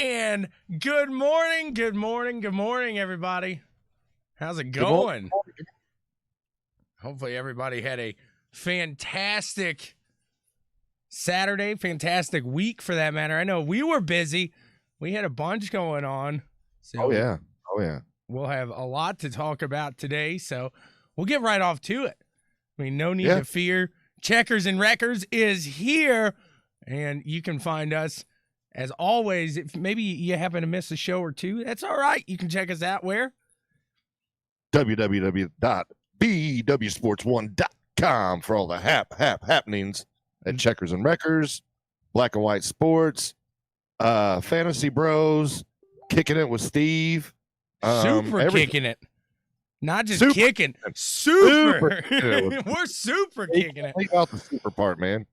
And good morning, everybody. How's it going? Hopefully everybody had a fantastic Saturday, fantastic week for that matter. I know we were busy. We had a bunch going on. So Oh, yeah. We'll have a lot to talk about today, so we'll get right off to it. I mean, no need to fear. Checkers and Wreckers is here, and you can find us, as always. If maybe you happen to miss a show or two, that's all right. You can check us out where? www.bwsports1.com for all the happenings at Checkers and Wreckers, Black and White Sports, Fantasy Bros, Kicking It with Steve. Kicking it. Not just kicking. Super. We're super kicking it. Leave out the super part, man.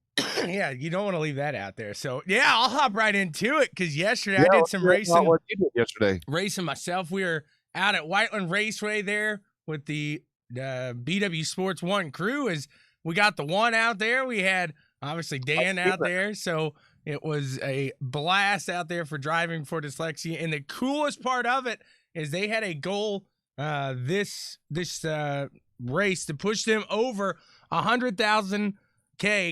Yeah, you don't want to leave that out there. So, yeah, I'll hop right into it because yesterday I did some racing. What you did yesterday? Racing myself. We were out at Whiteland Raceway there with the BW Sports 1 crew. As we got the one out there. We had, obviously, Dan out there. So, it was a blast out there for driving for Dyslexia. And the coolest part of it is they had a goal this race to push them over 100,000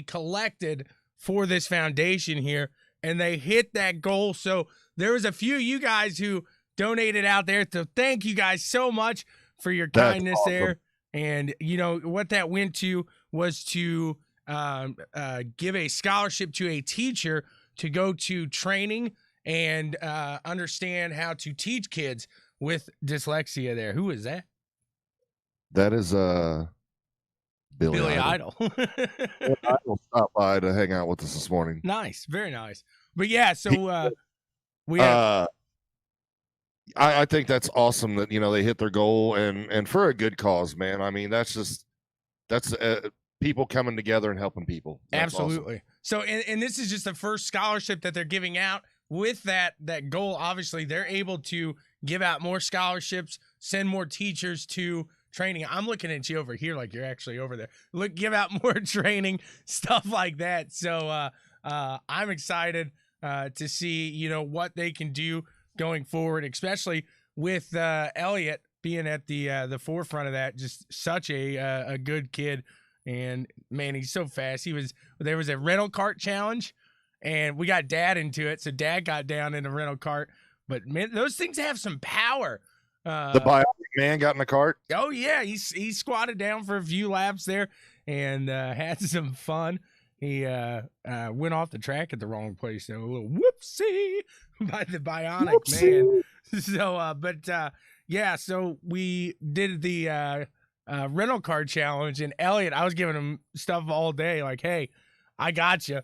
collected for this foundation here, and they hit that goal. So there was a few of you guys who donated out there, to thank you guys so much for your kindness there. And you know what that went to was to give a scholarship to a teacher to go to training and understand how to teach kids with dyslexia there. Who is that? That is Billy Idol. Idol stopped by to hang out with us this morning. Nice, very nice. But yeah, so we have, I think that's awesome that they hit their goal and for a good cause, man. I mean, that's people coming together and helping people. That's absolutely. Awesome. So and this is just the first scholarship that they're giving out with that goal. Obviously, they're able to give out more scholarships, send more teachers to training. I'm looking at you over here like you're actually over there. Look, give out more training, stuff like that. So I'm excited to see what they can do going forward, especially with Elliot being at the forefront of that. Just such a good kid, and man, he's so fast. There was a rental cart challenge, and we got Dad into it, so Dad got down in the rental cart. But man, those things have some power. The bionic man got in the cart. Oh yeah, he squatted down for a few laps there and had some fun. He went off the track at the wrong place, so a little whoopsie by the bionic man. So, yeah, so we did the rental car challenge, and Elliot, I was giving him stuff all day, like, hey, I got you.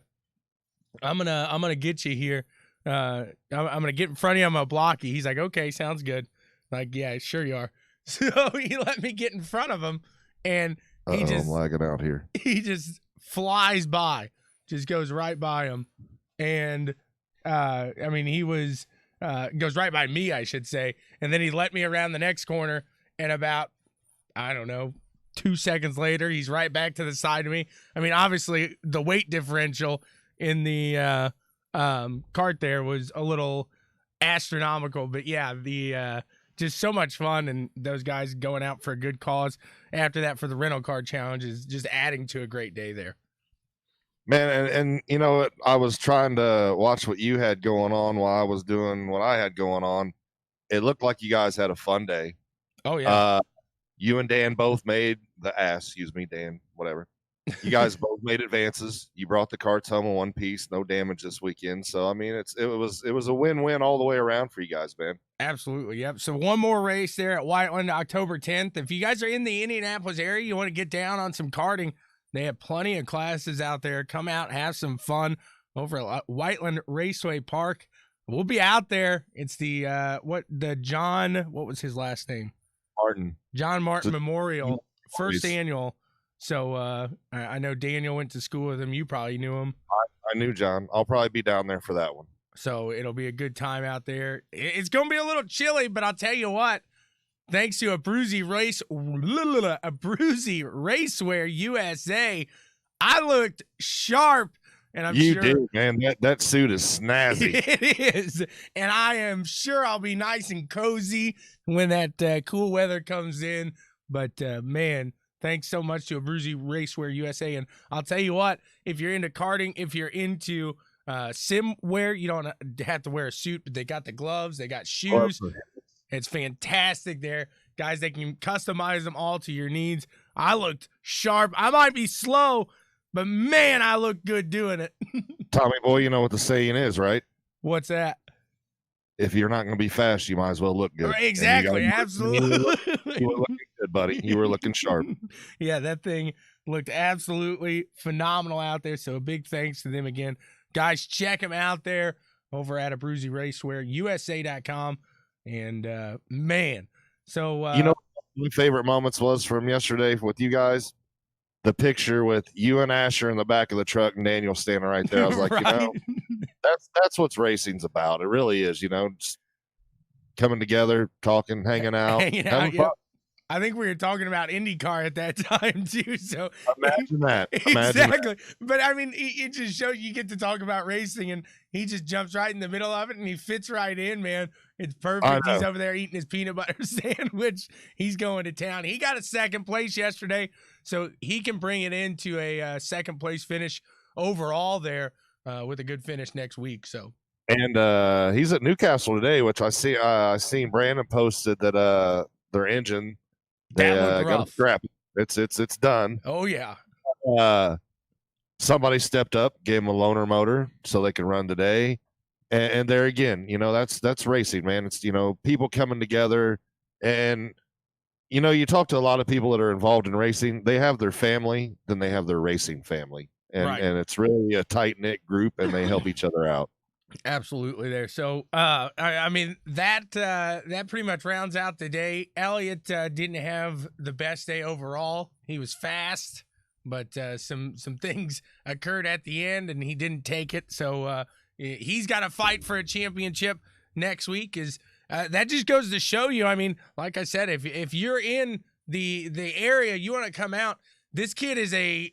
I'm gonna get you here. I'm gonna get in front of you. I'm gonna block you. He's like, okay, sounds good. Like, yeah, sure you are. So he let me get in front of him, and I'm lagging out here. He just flies by, just goes right by him, and I mean, he was goes right by me, I should say, and then he let me around the next corner, and about, I don't know, 2 seconds later, he's right back to the side of me. I mean, obviously, the weight differential in the cart there was a little astronomical, but yeah, the just so much fun, and those guys going out for a good cause after that for the rental car challenge is just adding to a great day there. Man, and I was trying to watch what you had going on while I was doing what I had going on. It looked like you guys had a fun day. Oh yeah. You and Dan both made Dan, whatever. You guys both made advances. You brought the carts home in one piece, no damage this weekend. So I mean, it was a win-win all the way around for you guys, man. Absolutely, yep. So one more race there at Whiteland, October 10th. If you guys are in the Indianapolis area, you want to get down on some karting, they have plenty of classes out there. Come out, have some fun over at Whiteland Raceway Park. We'll be out there. It's the what was his last name? Martin. John Martin Memorial, first annual. So I know Daniel went to school with him. You probably knew him. I knew John. I'll probably be down there for that one. So it'll be a good time out there. It's going to be a little chilly, but I'll tell you what, thanks to a Bruzy Racewear USA, I looked sharp. And I'm you sure did, man. That suit is snazzy. It is. And I am sure I'll be nice and cozy when that cool weather comes in. But man, thanks so much to a Bruzy Racewear USA. And I'll tell you what, if you're into karting, if you're into sim wear, you don't have to wear a suit, but they got the gloves, they got shoes. It's fantastic there. Guys, they can customize them all to your needs. I looked sharp. I might be slow, but man, I look good doing it. Tommy boy, you know what the saying is, right? What's that? If you're not going to be fast, you might as well look good. Exactly. Absolutely. You were looking good, buddy. You were looking sharp. Yeah, that thing looked absolutely phenomenal out there. So a big thanks to them again. Guys, check them out there over at a Bruzy Racewear, USA.com. And man, so you know what my favorite moments was from yesterday with you guys? The picture with you and Asher in the back of the truck and Daniel standing right there. I was like, right. That's what racing's about. It really is, just coming together, talking, hanging out. Yep. I think we were talking about IndyCar at that time too. So imagine that. Exactly. But I mean, it just shows you get to talk about racing, and he just jumps right in the middle of it, and he fits right in, man. It's perfect. He's over there eating his peanut butter sandwich. He's going to town. He got a second place yesterday, so he can bring it into a second place finish overall there with a good finish next week. So. And he's at Newcastle today, which I seen Brandon posted that their engine. They got scrap. It's done. Oh yeah. somebody stepped up, gave them a loaner motor so they can run today. And there again, that's racing, man. It's, people coming together. And, you talk to a lot of people that are involved in racing. They have their family, then they have their racing family. And it's really a tight-knit group, and they help each other out. Absolutely there. So, I mean, that pretty much rounds out the day. Elliot didn't have the best day overall. He was fast, but some things occurred at the end, and he didn't take it. So he's got to fight for a championship next week. That just goes to show you. I mean, like I said, if you're in the area, you want to come out. This kid is a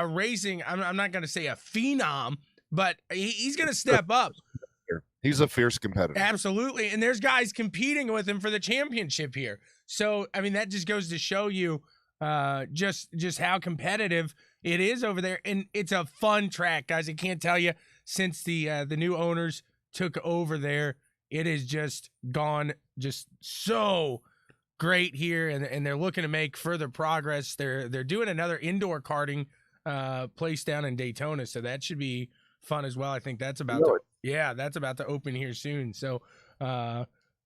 racing. I'm not going to say a phenom, but he's going to step up. He's a fierce competitor. Absolutely. And there's guys competing with him for the championship here. So, I mean, that just goes to show you just how competitive it is over there. And it's a fun track, guys. I can't tell you, since the new owners took over there, it has just gone just so great here. And they're looking to make further progress. They're doing another indoor karting place down in Daytona. So that should be fun as well. I think that's about that's about to open here soon. So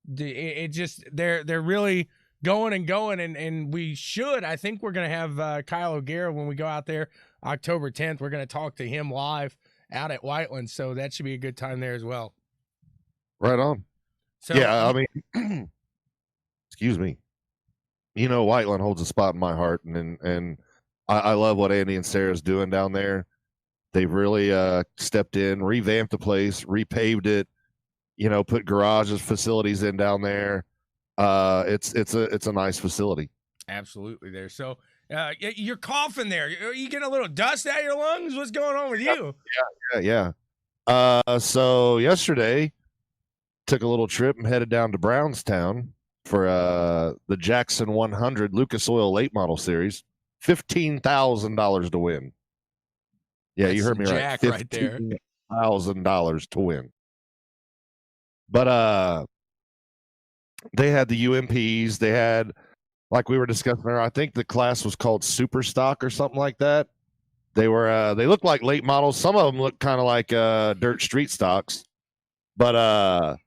they're really going and we should. I think we're gonna have Kyle O'Gara when we go out there October 10th. We're gonna talk to him live out at Whiteland, so that should be a good time there as well. Right on. So yeah, I mean, excuse me. Whiteland holds a spot in my heart, and I love what Andy and Sarah's doing down there. They've really stepped in, revamped the place, repaved it, put garages, facilities in down there. It's a nice facility. Absolutely there. So you're coughing there. Are you getting a little dust out of your lungs? What's going on with you? Yeah. So yesterday, took a little trip and headed down to Brownstown for the Jackson 100 Lucas Oil Late Model Series. $15,000 to win. Yeah, you heard me right. Right there. $15,000 to win. But they had the UMPs. They had, like we were discussing earlier, I think the class was called Super Stock or something like that. They looked like late models. Some of them looked kind of like dirt street stocks. But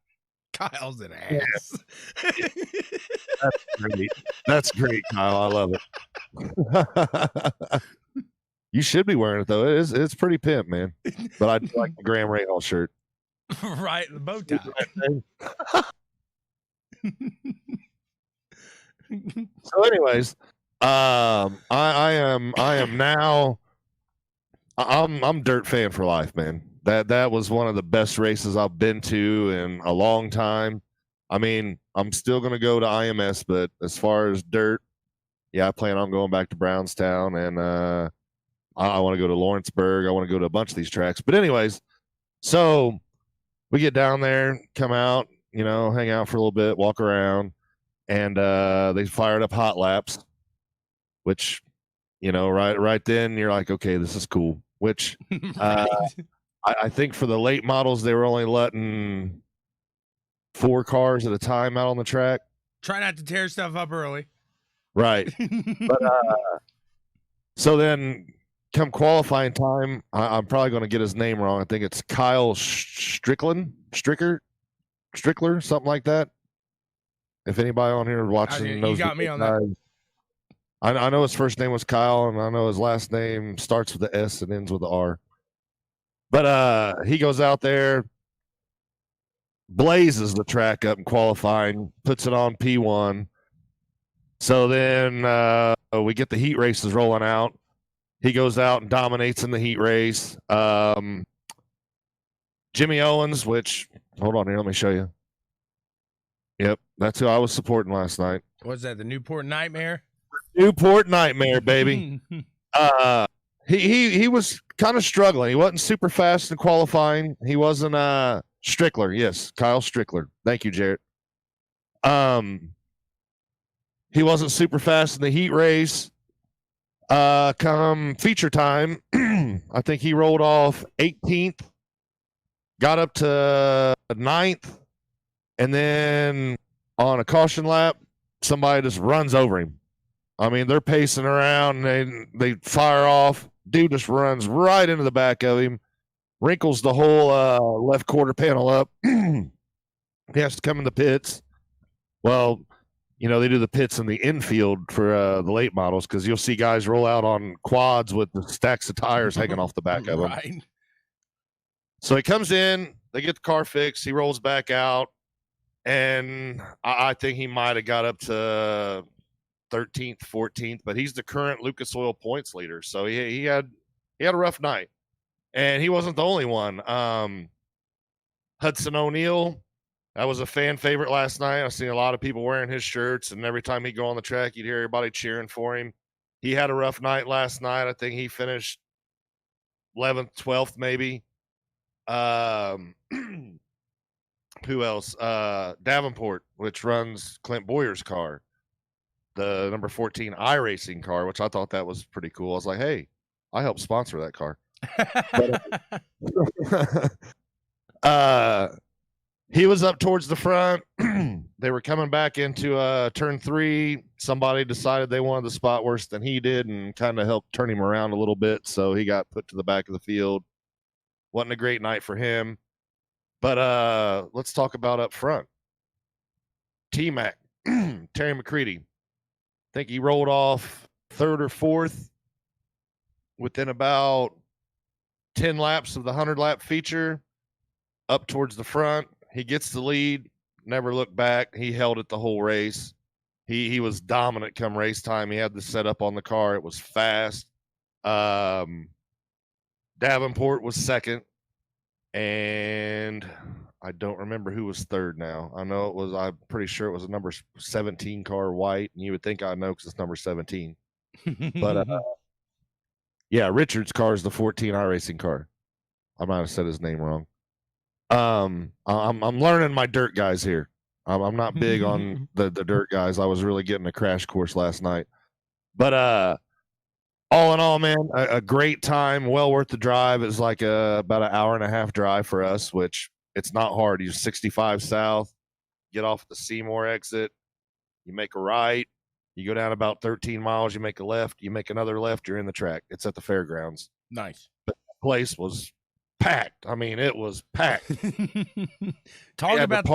Kyle's an ass. That's great. That's great, Kyle. I love it. You should be wearing it though. It's pretty pimp, man. But I do like the Graham Rahal shirt. Right, the bow tie. So, anyways, I am now. I'm dirt fan for life, man. That was one of the best races I've been to in a long time. I mean, I'm still gonna go to IMS, but as far as dirt, yeah, I plan on going back to Brownstown, and I want to go to Lawrenceburg. I want to go to a bunch of these tracks. But anyways, so we get down there, come out, hang out for a little bit, walk around, and they fired up hot laps, which, right then you're like, okay, this is cool. Which Right. I think for the late models, they were only letting 4 cars at a time out on the track. Try not to tear stuff up early. Right. But so then come qualifying time, I'm probably going to get his name wrong. I think it's Kyle Strickler, something like that. If anybody on here watching knows, you got me on that. I know his first name was Kyle, and I know his last name starts with the S and ends with the R. But he goes out there, blazes the track up in qualifying, puts it on P1. So then we get the heat races rolling out. He goes out and dominates in the heat race. Jimmy Owens, which, hold on here, let me show you. Yep, that's who I was supporting last night. What's that, the Newport Nightmare? Newport Nightmare, baby. He was kind of struggling. He wasn't super fast in qualifying. He wasn't Strickler. Yes, Kyle Strickler. Thank you, Jarrett. He wasn't super fast in the heat race. Come feature time, I think he rolled off 18th, got up to 9th, and then on a caution lap, somebody just runs over him. I mean, they're pacing around, and they fire off, Dude just runs right into the back of him, wrinkles the whole left quarter panel up. He has to come in the pits. Well, they do the pits in the infield for the late models because you'll see guys roll out on quads with the stacks of tires hanging off the back of them. Right. So he comes in, they get the car fixed, he rolls back out, and I think he might have got up to 13th, 14th, but he's the current Lucas Oil points leader. So he had a rough night, and he wasn't the only one. Hudson O'Neill, that was a fan favorite last night. I've seen a lot of people wearing his shirts, and every time he'd go on the track, you'd hear everybody cheering for him. He had a rough night last night. I think he finished 11th, 12th, maybe. Who else? Davenport, which runs Clint Boyer's car, the number 14 iRacing car, which I thought that was pretty cool. I was like, hey, I helped sponsor that car. He was up towards the front. They were coming back into turn 3. Somebody decided they wanted the spot worse than he did and kind of helped turn him around a little bit. So he got put to the back of the field. Wasn't a great night for him. But let's talk about up front. T-Mac, Terry McCready. I think he rolled off 3rd or 4th within about 10 laps of the 100-lap feature. Up towards the front, he gets the lead, never looked back. He held it the whole race. He was dominant come race time. He had the setup on the car. It was fast. Davenport was 2nd, and I don't remember who was 3rd now. I'm pretty sure it was a number 17 car, white, and you would think I know because it's number 17. But yeah, Richard's car is the 14 iRacing car. I might have said his name wrong. I'm learning my dirt guys here. I'm not big on the dirt guys. I was really getting a crash course last night. But all in all, man, a great time. Well worth the drive. It was like about an hour and a half drive for us, which it's not hard. You're 65 south, get off at the Seymour exit, you make a right, you go down about 13 miles, you make a left, you make another left, you're in the track. It's at the fairgrounds. Nice. But the place was packed. I mean, it was packed. Talk about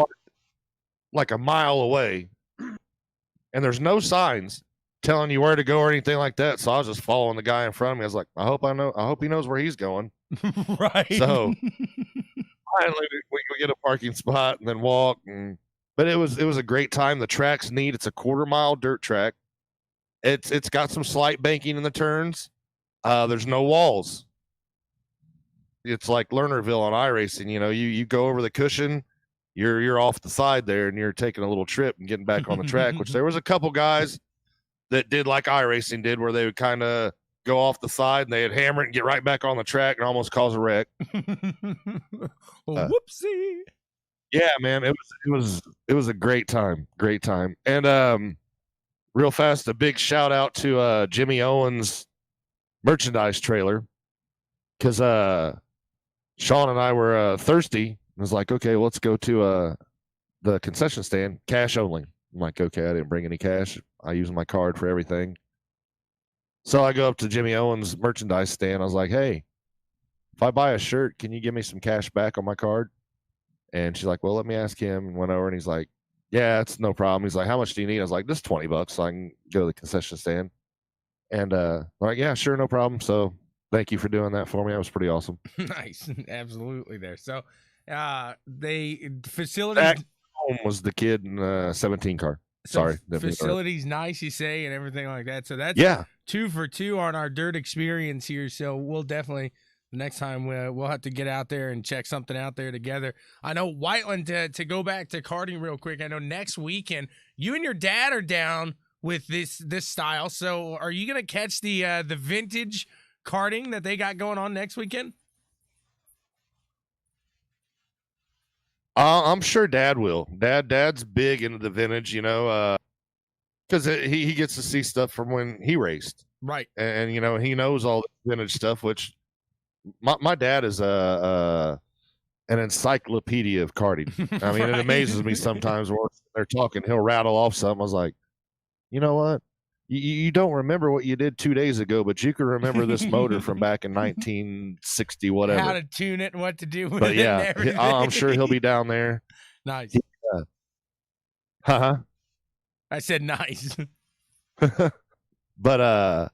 like a mile away, and there's no signs telling you where to go or anything like that. So I was just following the guy in front of me. I was like, I hope he knows where he's going. Right. So finally we get a parking spot and then walk. But it was a great time. The track's neat. It's a 1/4 mile dirt track. It's got some slight banking in the turns. There's no walls. It's like Lernerville on iRacing. You go over the cushion, you're off the side there, and you're taking a little trip and getting back on the track. Which there was a couple guys that did like iRacing did, where they would kind of go off the side and they'd hammer it and get right back on the track and almost cause a wreck. Whoopsie. Yeah, man, it was a great time. And real fast, a big shout out to Jimmy Owens' merchandise trailer, because Shawn and I were thirsty. I was like, okay, well, let's go to the concession stand, cash only. I'm like, okay, I didn't bring any cash. I use my card for everything. So I go up to Jimmy Owens' merchandise stand. I was like, hey, if I buy a shirt, can you give me some cash back on my card? And she's like, well, let me ask him. And went over, and he's like, yeah, it's no problem. He's like, how much do you need? I was like, just $20 so I can go to the concession stand. And I'm like, yeah, sure, no problem. So thank you for doing that for me. That was pretty awesome. Nice. Absolutely there. So they facilities home was the kid in the 17 car. Sorry. Facilities nice, you say, and everything like that. So that's 2 for 2 on our dirt experience here. So we'll definitely, the next time we'll have to get out there and check something out there together. I know Whiteland, to go back to karting real quick, I know next weekend you and your dad are down with this style. So are you going to catch the vintage karting that they got going on next weekend? I'm sure Dad will. Dad's big into the vintage, because he gets to see stuff from when he raced, right? And he knows all the vintage stuff. Which my dad is an encyclopedia of karting. I mean, It amazes me sometimes when they're talking, he'll rattle off something. I was like, you know what? You don't remember what you did 2 days ago, but you can remember this motor from back in 1960, How whatever. to tune it and what to do with But it yeah, and everything. I'm sure he'll be down there. Nice. Huh? I said nice. But I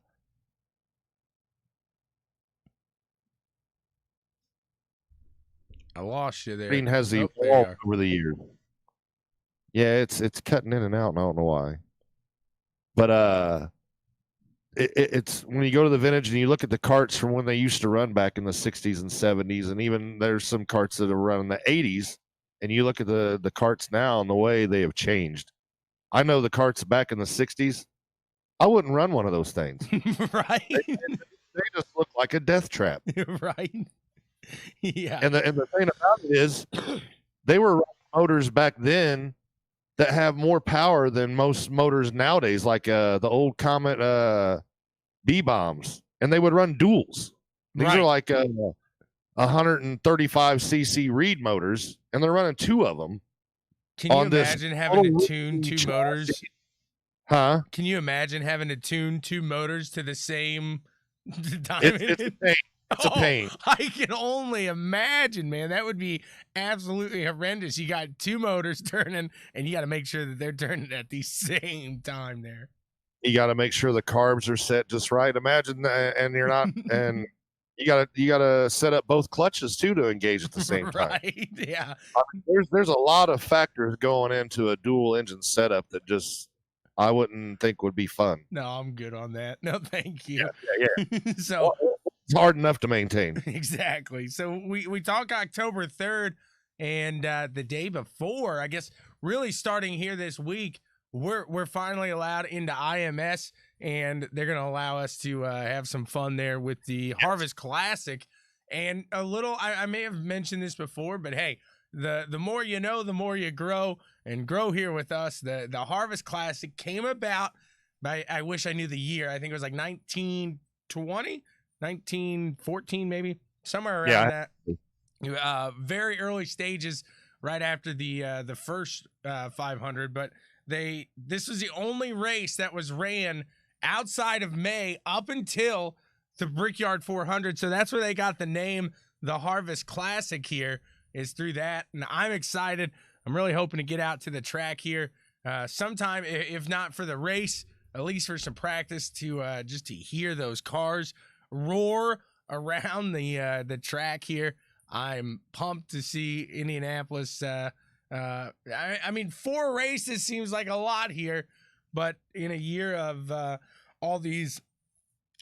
lost you there. Green has Oh, there you evolved are. over the years. Yeah, it's cutting in and out, and I don't know why. But it's when you go to the vintage and you look at the carts from when they used to run back in the 60s and 70s, and even there's some carts that are run in the 80s, and you look at the carts now and the way they have changed. I know the carts back in the 60s, I wouldn't run one of those things. Right. They just look like a death trap. Right. Yeah. And the thing about it is they were running motors back then that have more power than most motors nowadays, like the old Comet B-bombs, and they would run duals. These Right. are like 135 cc Reed motors, and they're running 2 of them. Can you on this imagine having to total tune 2 chassis. motors? Huh? Can you imagine having to tune 2 motors to the same diamond? It's a pain. It's a pain. I can only imagine, man. That would be absolutely horrendous. You got 2 motors turning, and you got to make sure that they're turning at the same time there. You got to make sure the carbs are set just right. Imagine, and you're not, and you gotta set up both clutches too to engage at the same time. Right? Yeah. I mean, there's a lot of factors going into a dual engine setup that just I wouldn't think would be fun. No, I'm good on that. No, thank you. Yeah. So Well, it's hard enough to maintain. exactly. So we talk October 3rd, and the day before, I guess, really starting here this week, we're finally allowed into IMS, and they're going to allow us to have some fun there with the Harvest Classic. And a little, I may have mentioned this before, but hey, the more you know, the more you grow, and grow here with us. The Harvest Classic came about by, I wish I knew the year. I think it was like 1920, 1914, maybe somewhere around that. Very early stages, right after the first 500, but this was the only race that was ran outside of May up until the Brickyard 400. So that's where they got the name, the Harvest Classic here, is through that. And I'm excited. I'm really hoping to get out to the track here sometime, if not for the race, at least for some practice to just to hear those cars roar around the track here. I'm pumped to see Indianapolis. I mean, 4 races seems like a lot here, but in a year of all these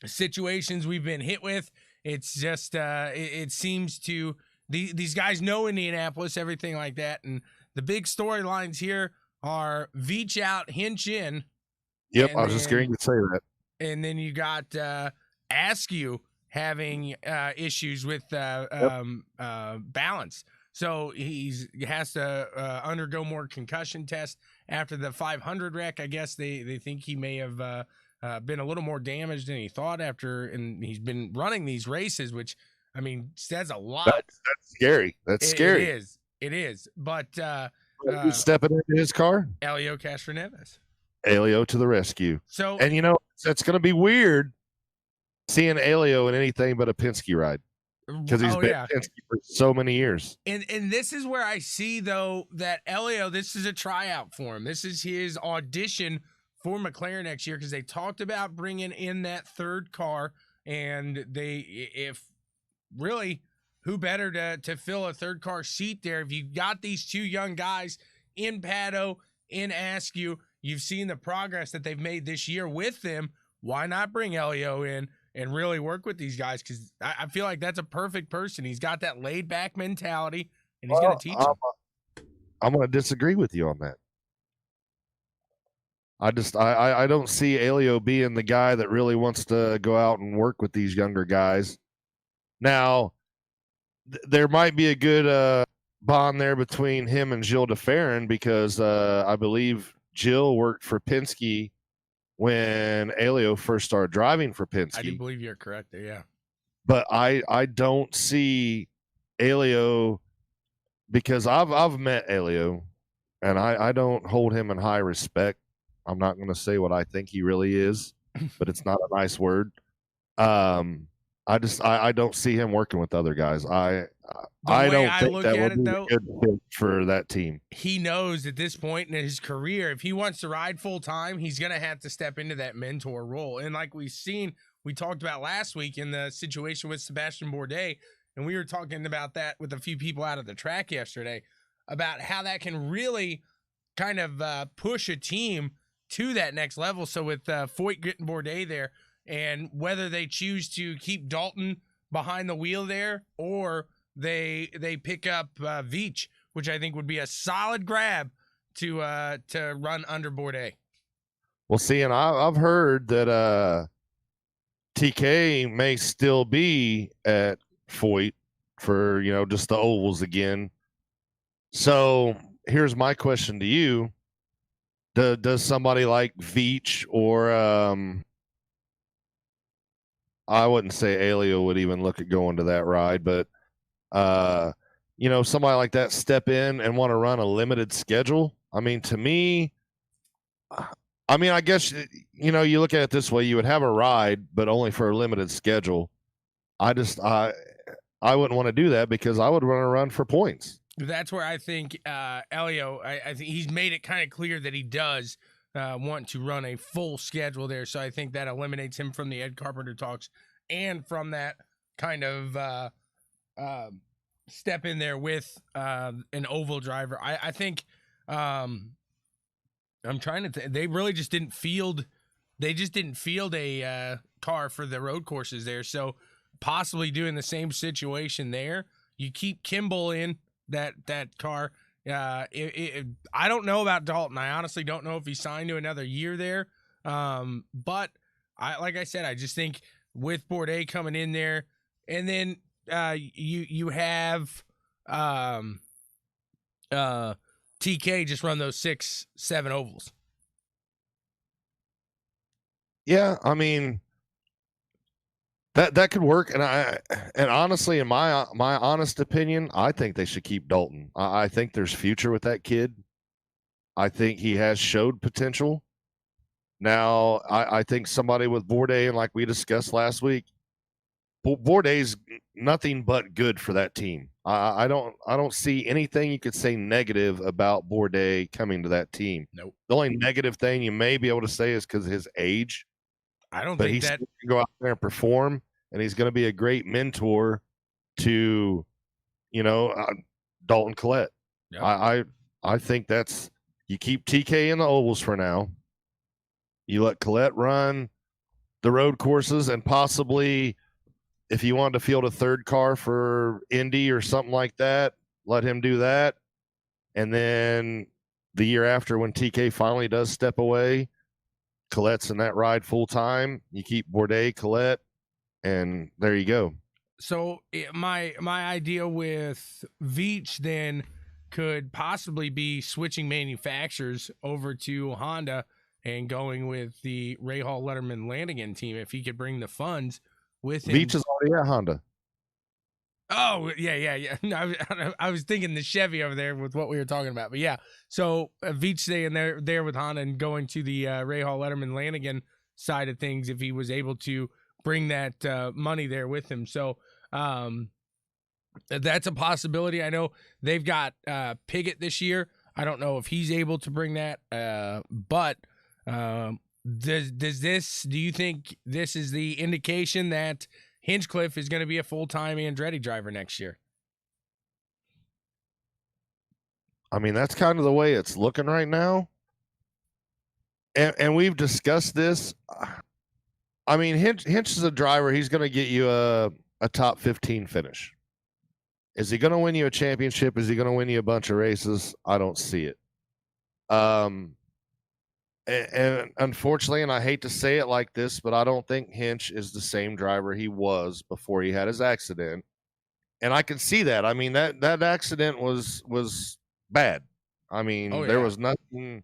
situations we've been hit with, it's just it seems to these guys know Indianapolis, everything like that, and the big storylines here are Veach out, Hinch in. Yep, I was just going to say that. And then you got Askew having issues with balance. So he has to undergo more concussion tests after the 500 wreck. I guess they think he may have been a little more damaged than he thought after, and he's been running these races, which, I mean, says a lot. That's scary. That's scary. It is. But who's stepping into his car? Elio Castroneves. Elio to the rescue. So, and you know, it's going to be weird seeing Elio in anything but a Penske ride, because he's been Penske for so many years. And this is where I see, though, that Elio, this is a tryout for him. This is his audition for McLaren next year, because they talked about bringing in that third car, and if really, who better to fill a third car seat there? If you've got these 2 young guys in Pato, in Askew, you've seen the progress that they've made this year with them. Why not bring Elio in and really work with these guys? Because I feel like that's a perfect person. He's got that laid-back mentality, and he's going to teach them. I'm going to disagree with you on that. I don't see Elio being the guy that really wants to go out and work with these younger guys. Now, there might be a good bond there between him and Gilles DeFerrin, because I believe Jill worked for Penske when Elio first started driving for Penske. I do believe you're correct there, yeah. But I don't see Elio, because I've met Elio, and I don't hold him in high respect. I'm not going to say what I think he really is, but it's not a nice word. I don't see him working with other guys. I don't think that would be a good fit for that team. He knows at this point in his career, if he wants to ride full time, he's going to have to step into that mentor role. And like we talked about last week in the situation with Sebastian Bourdais, and we were talking about that with a few people out of the track yesterday, about how that can really kind of push a team to that next level. So with Foyt getting Bourdais there, and whether they choose to keep Dalton behind the wheel there, or they pick up Veach, which I think would be a solid grab to run under Bourdais. Well, see, and I've heard that TK may still be at Foyt for, just the ovals again. So here's my question to you. Does somebody like Veach or I wouldn't say Alio would even look at going to that ride, but somebody like that step in and want to run a limited schedule? I mean, to me, I guess, you look at it this way, you would have a ride, but only for a limited schedule. I wouldn't want to do that because I would want to run for points. That's where I think Elio, I think he's made it kind of clear that he does want to run a full schedule there. So I think that eliminates him from the Ed Carpenter talks and from that kind of step in there with an oval driver. I think I'm trying to they really just didn't field a car for the road courses there. So possibly doing the same situation there. You keep Kimball in that car. I don't know about Dalton. I honestly don't know if he signed to another year there. But like I said, I just think with Bourdais coming in there, and then you have TK just run those 6-7 ovals. Yeah, I mean that could work, and honestly, in my honest opinion, I think they should keep Dalton. I think there's future with that kid. I think he has showed potential. Now, I think somebody with Bourdais, and like we discussed last week, Bourdais nothing but good for that team. I don't see anything you could say negative about Bourdais coming to that team. Nope. The only negative thing you may be able to say is because of his age. I don't but think he's that going to go out there and perform, and he's going to be a great mentor to, Dalton Collette. Yep. I think that's, you keep TK in the ovals for now. You let Collette run the road courses, and possibly if you wanted to field a third car for Indy or something like that, let him do that. And then the year after, when TK finally does step away, Collette's in that ride full time. You keep Bourdais, Collette, and there you go. So my idea with Veach then could possibly be switching manufacturers over to Honda and going with the Rahal, Letterman, Lanigan team if he could bring the funds with him. Veach is already at Honda. Oh, yeah. No, I was thinking the Chevy over there with what we were talking about. But yeah, so Veach staying there with Honda and going to the Rahal, Letterman, Lanigan side of things if he was able to bring that money there with him. So that's a possibility. I know they've got Piggott this year. I don't know if he's able to bring that. But do you think this is the indication that Hinchcliffe is going to be a full-time Andretti driver next year? I mean, that's kind of the way it's looking right now. And we've discussed this. I mean, Hinch is a driver. He's going to get you a top 15 finish. Is he going to win you a championship? Is he going to win you a bunch of races? I don't see it. And unfortunately, and I hate to say it like this, but I don't think Hinch is the same driver he was before he had his accident. And I can see that. I mean, that accident was bad. I mean, There was nothing.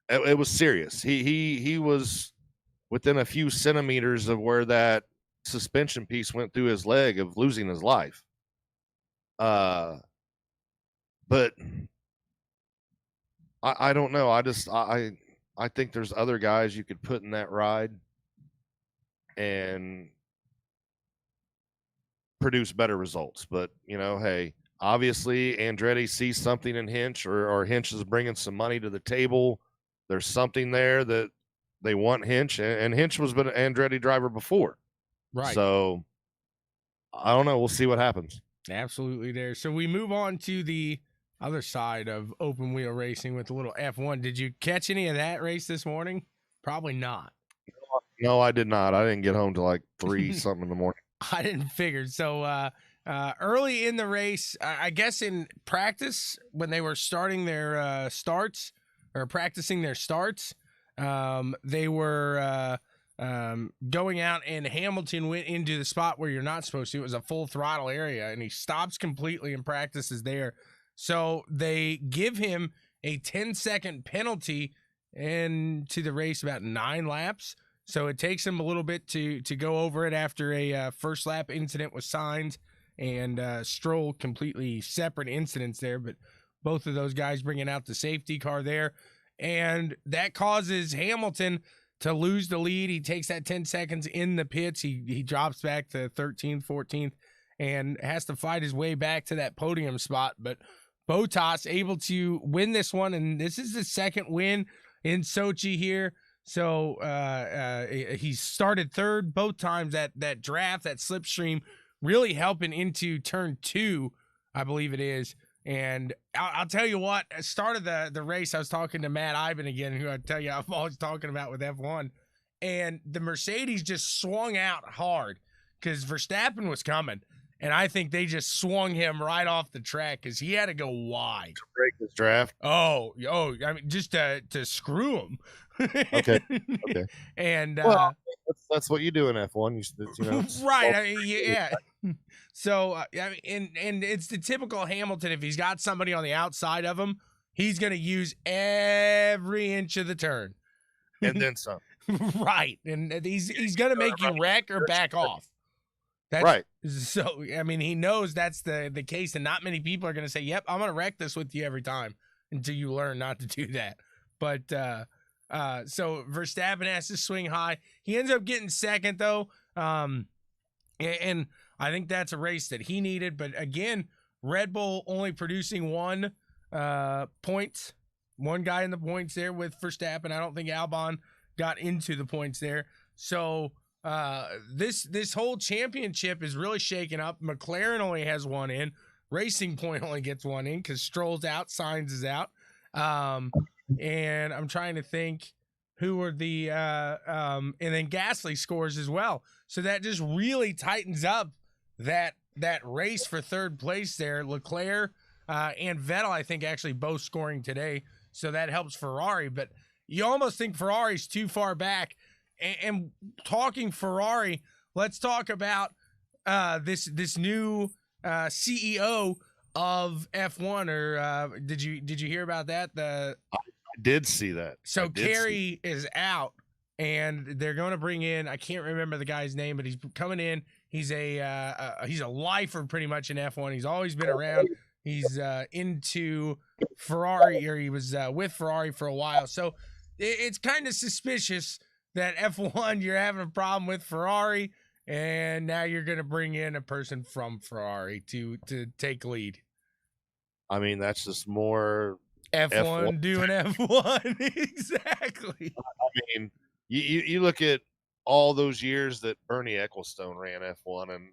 It was serious. He was within a few centimeters of where that suspension piece went through his leg of losing his life. But I don't know. I think there's other guys you could put in that ride and produce better results. But, you know, hey, obviously Andretti sees something in Hinch, or Hinch is bringing some money to the table. There's something there that they want Hinch, and Hinch was been an Andretti driver before. Right. So I don't know. We'll see what happens. Absolutely there. So we move on to the other side of open wheel racing with a little F1. Did you catch any of that race this morning? Probably not. No, I did not. I didn't get home till like 3 something in the morning. I didn't figure. So early in the race, I guess in practice when they were starting their starts or practicing their starts, they were going out, and Hamilton went into the spot where you're not supposed to. It was a full throttle area, and he stops completely and practices there. So they give him a 10-second penalty into the race, about 9 laps. So it takes him a little bit to go over it after a first lap incident with Sainz and Stroll, completely separate incidents there. But both of those guys bringing out the safety car there. And that causes Hamilton to lose the lead. He takes that 10 seconds in the pits. He drops back to 13th, 14th, and has to fight his way back to that podium spot. But Bottas able to win this one, and this is the second win in Sochi here. So he started third both times. That draft, that slipstream, really helping into turn 2, I believe it is. And I'll tell you what, at the start of the race, I was talking to Matt Ivan again, who I tell you I'm always talking about with F1. And the Mercedes just swung out hard because Verstappen was coming. And I think they just swung him right off the track because he had to go wide. To break his draft. Oh, I mean, just to screw him. Okay. And well, that's what you do in F1. You know, right? I mean, yeah. So I mean, and it's the typical Hamilton. If he's got somebody on the outside of him, he's going to use every inch of the turn, and then some. Right, and he's going to make you wreck or back off. That's right. So I mean, he knows that's the case, and not many people are going to say, "Yep, I'm going to wreck this with you every time," until you learn not to do that. But so Verstappen has to swing high. He ends up getting second though, and I think that's a race that he needed. But again, Red Bull only producing 1 points, 1 guy in the points there with Verstappen. I don't think Albon got into the points there. So this whole championship is really shaken up. McLaren only has 1 in. Racing Point only gets 1 in because Stroll's out, Sainz is out. And I'm trying to think who are the and then Gasly scores as well. So that just really tightens up that race for third place there. Leclerc and Vettel, I think, actually both scoring today. So that helps Ferrari. But you almost think Ferrari's too far back. And talking Ferrari, let's talk about this new CEO of F1. Or did you hear about that? I did see that. So Kerry is out, and they're going to bring in, I can't remember the guy's name, but he's coming in. He's a lifer pretty much in F1. He's always been around. He's into Ferrari, or he was with Ferrari for a while. So it's kind of suspicious that F1, you're having a problem with Ferrari, and now you're going to bring in a person from Ferrari to take lead. I mean, that's just more F1 doing F1. Exactly. I mean, you look at all those years that Bernie Ecclestone ran F1, and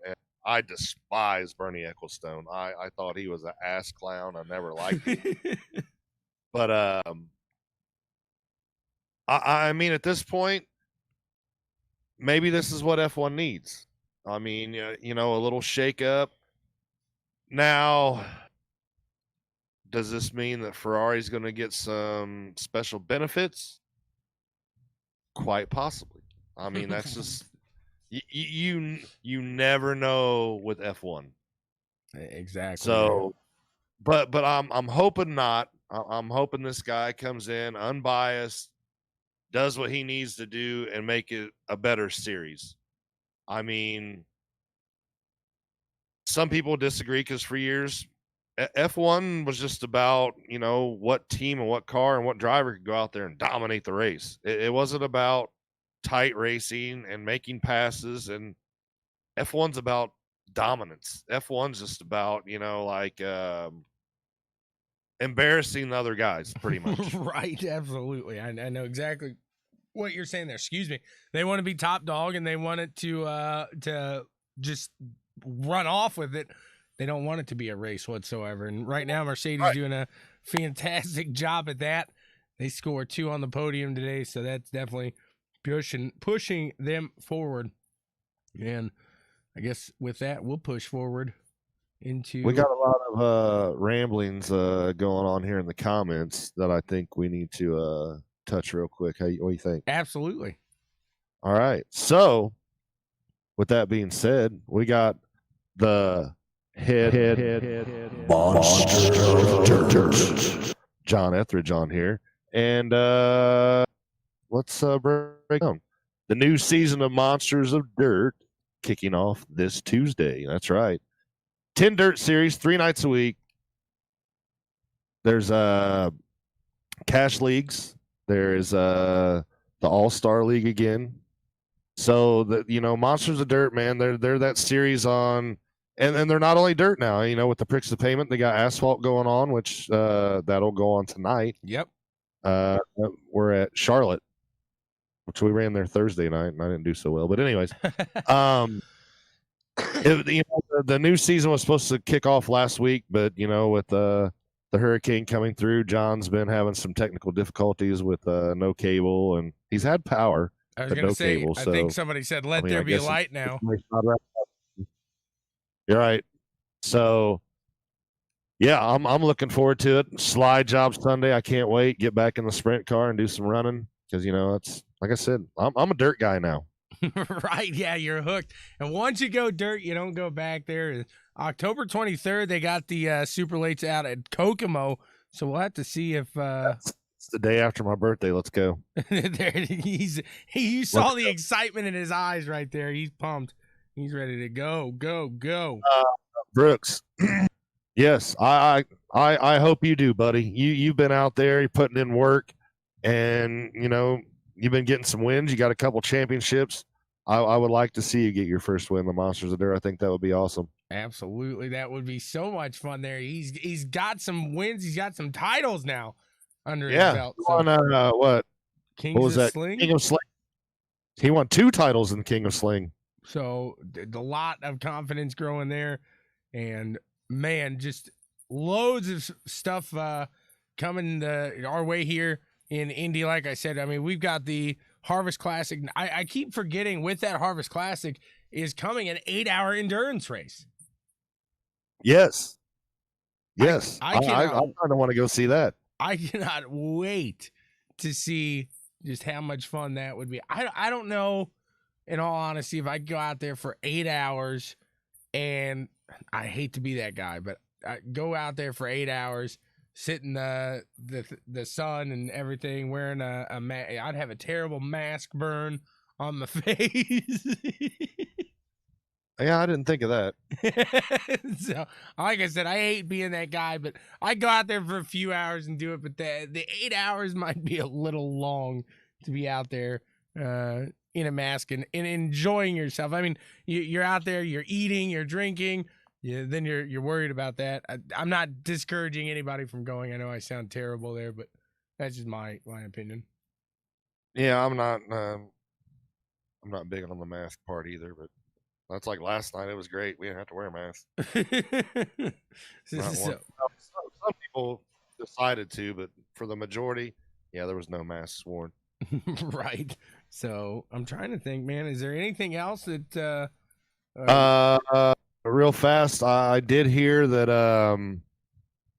I despise Bernie Ecclestone. I thought he was an ass clown. I never liked him. But I mean, at this point, maybe this is what F1 needs. I mean, you know, a little shake up. Now, does this mean that Ferrari's going to get some special benefits? Quite possibly. I mean, that's just you never know with F1. Exactly. So, but I'm hoping not. I'm hoping this guy comes in unbiased, does what he needs to do, and make it a better series. I mean, some people disagree because for years F1 was just about, you know, what team and what car and what driver could go out there and dominate the race. It wasn't about tight racing and making passes, and F1's about dominance. F1's just about, you know, like embarrassing the other guys pretty much. Right, absolutely. I know exactly what you're saying there. Excuse me. They want to be top dog and they want it to just run off with it. They don't want it to be a race whatsoever. And right now, Mercedes doing a fantastic job at that. They scored 2 on the podium today, so that's definitely pushing them forward. And I guess with that, we'll push forward into. We got a lot of ramblings going on here in the comments that I think we need to touch real quick. What do you think? Absolutely. All right. So, with that being said, we got the head monster of dirt, John Etheridge on here, and let's break down the new season of Monsters of Dirt kicking off this Tuesday. That's right, 10 Dirt series, 3 nights a week. There's cash leagues. There is the All-Star League again. So the Monsters of Dirt, man, they're that series on. And they're not only dirt now, you know, with the pricks of payment, they got asphalt going on, which that'll go on tonight. Yep. We're at Charlotte, which we ran there Thursday night, and I didn't do so well. But anyways, the new season was supposed to kick off last week, but with the hurricane coming through, John's been having some technical difficulties with no cable, and he's had power. I was going to say, cable, I think somebody said, "Let there be light now." You're right. So, yeah, I'm looking forward to it. Slide job Sunday. I can't wait. Get back in the sprint car and do some running because it's like I said, I'm a dirt guy now. Right? Yeah, you're hooked. And once you go dirt, you don't go back there. October 23rd, they got the super lates out at Kokomo, so we'll have to see if. It's the day after my birthday. Let's go. You saw the excitement in his eyes right there. He's pumped. He's ready to go. Brooks. Yes, I hope you do, buddy. You've been out there, you're putting in work, and you've been getting some wins. You got a couple championships. I would like to see you get your first win, the Monsters of Dirt. I think that would be awesome. Absolutely, that would be so much fun. There, he's got some wins. He's got some titles now under his belt. So. What was that? Sling? King of Sling. He won 2 titles in King of Sling. So a lot of confidence growing there, and man, just loads of stuff coming our way here in Indy. Like I said, I mean, we've got the Harvest Classic. I keep forgetting with that Harvest Classic is coming an 8-hour endurance race. Yes. I kind of want to go see that. I cannot wait to see just how much fun that would be. I don't know. In all honesty, if I go out there for 8 hours, and I hate to be that guy, but I go out there for 8 hours, sit in the sun and everything, wearing a mask, I'd have a terrible mask burn on my face. Yeah, I didn't think of that. So, like I said, I hate being that guy, but I go out there for a few hours and do it. But the 8 hours might be a little long to be out there. In a mask and enjoying yourself. I mean, you're out there, you're eating, you're drinking, then you're worried about that. I'm not discouraging anybody from going. I know I sound terrible there, but that's just my opinion. Yeah, I'm not big on the mask part either, but that's like last night. It was great. We didn't have to wear masks. Some people decided to, but for the majority, yeah, there was no masks worn. Right. So I'm trying to think, man, is there anything else that real fast, I did hear that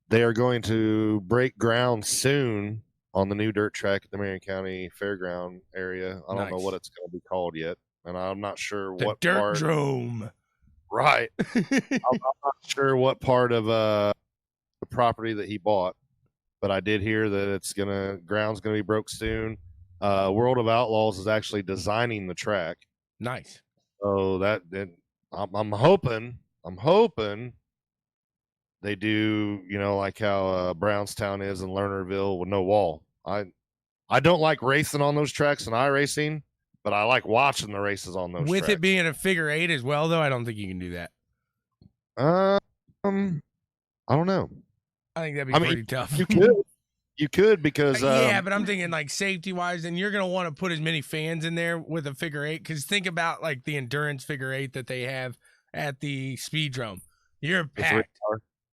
they are going to break ground soon on the new dirt track at the Marion County Fairground area. I don't know what it's going to be called yet, and I'm not sure what dirt part. Drome. Right. I'm not sure what part of the property that he bought, but I did hear that ground's gonna be broke soon. World of Outlaws is actually designing the track. Nice. So I'm hoping that They do, like how Brownstown is in Lernerville with no wall. I don't like racing on those tracks and iRacing, but I like watching the races on those With tracks. it being a figure 8 as well, though, I don't think you can do that. I don't know. I think that'd be pretty tough. You could because yeah, but I'm thinking like safety wise, and you're gonna want to put as many fans in there with a figure 8. Because think about like the endurance figure 8 that they have at the Speedrome. You're packed.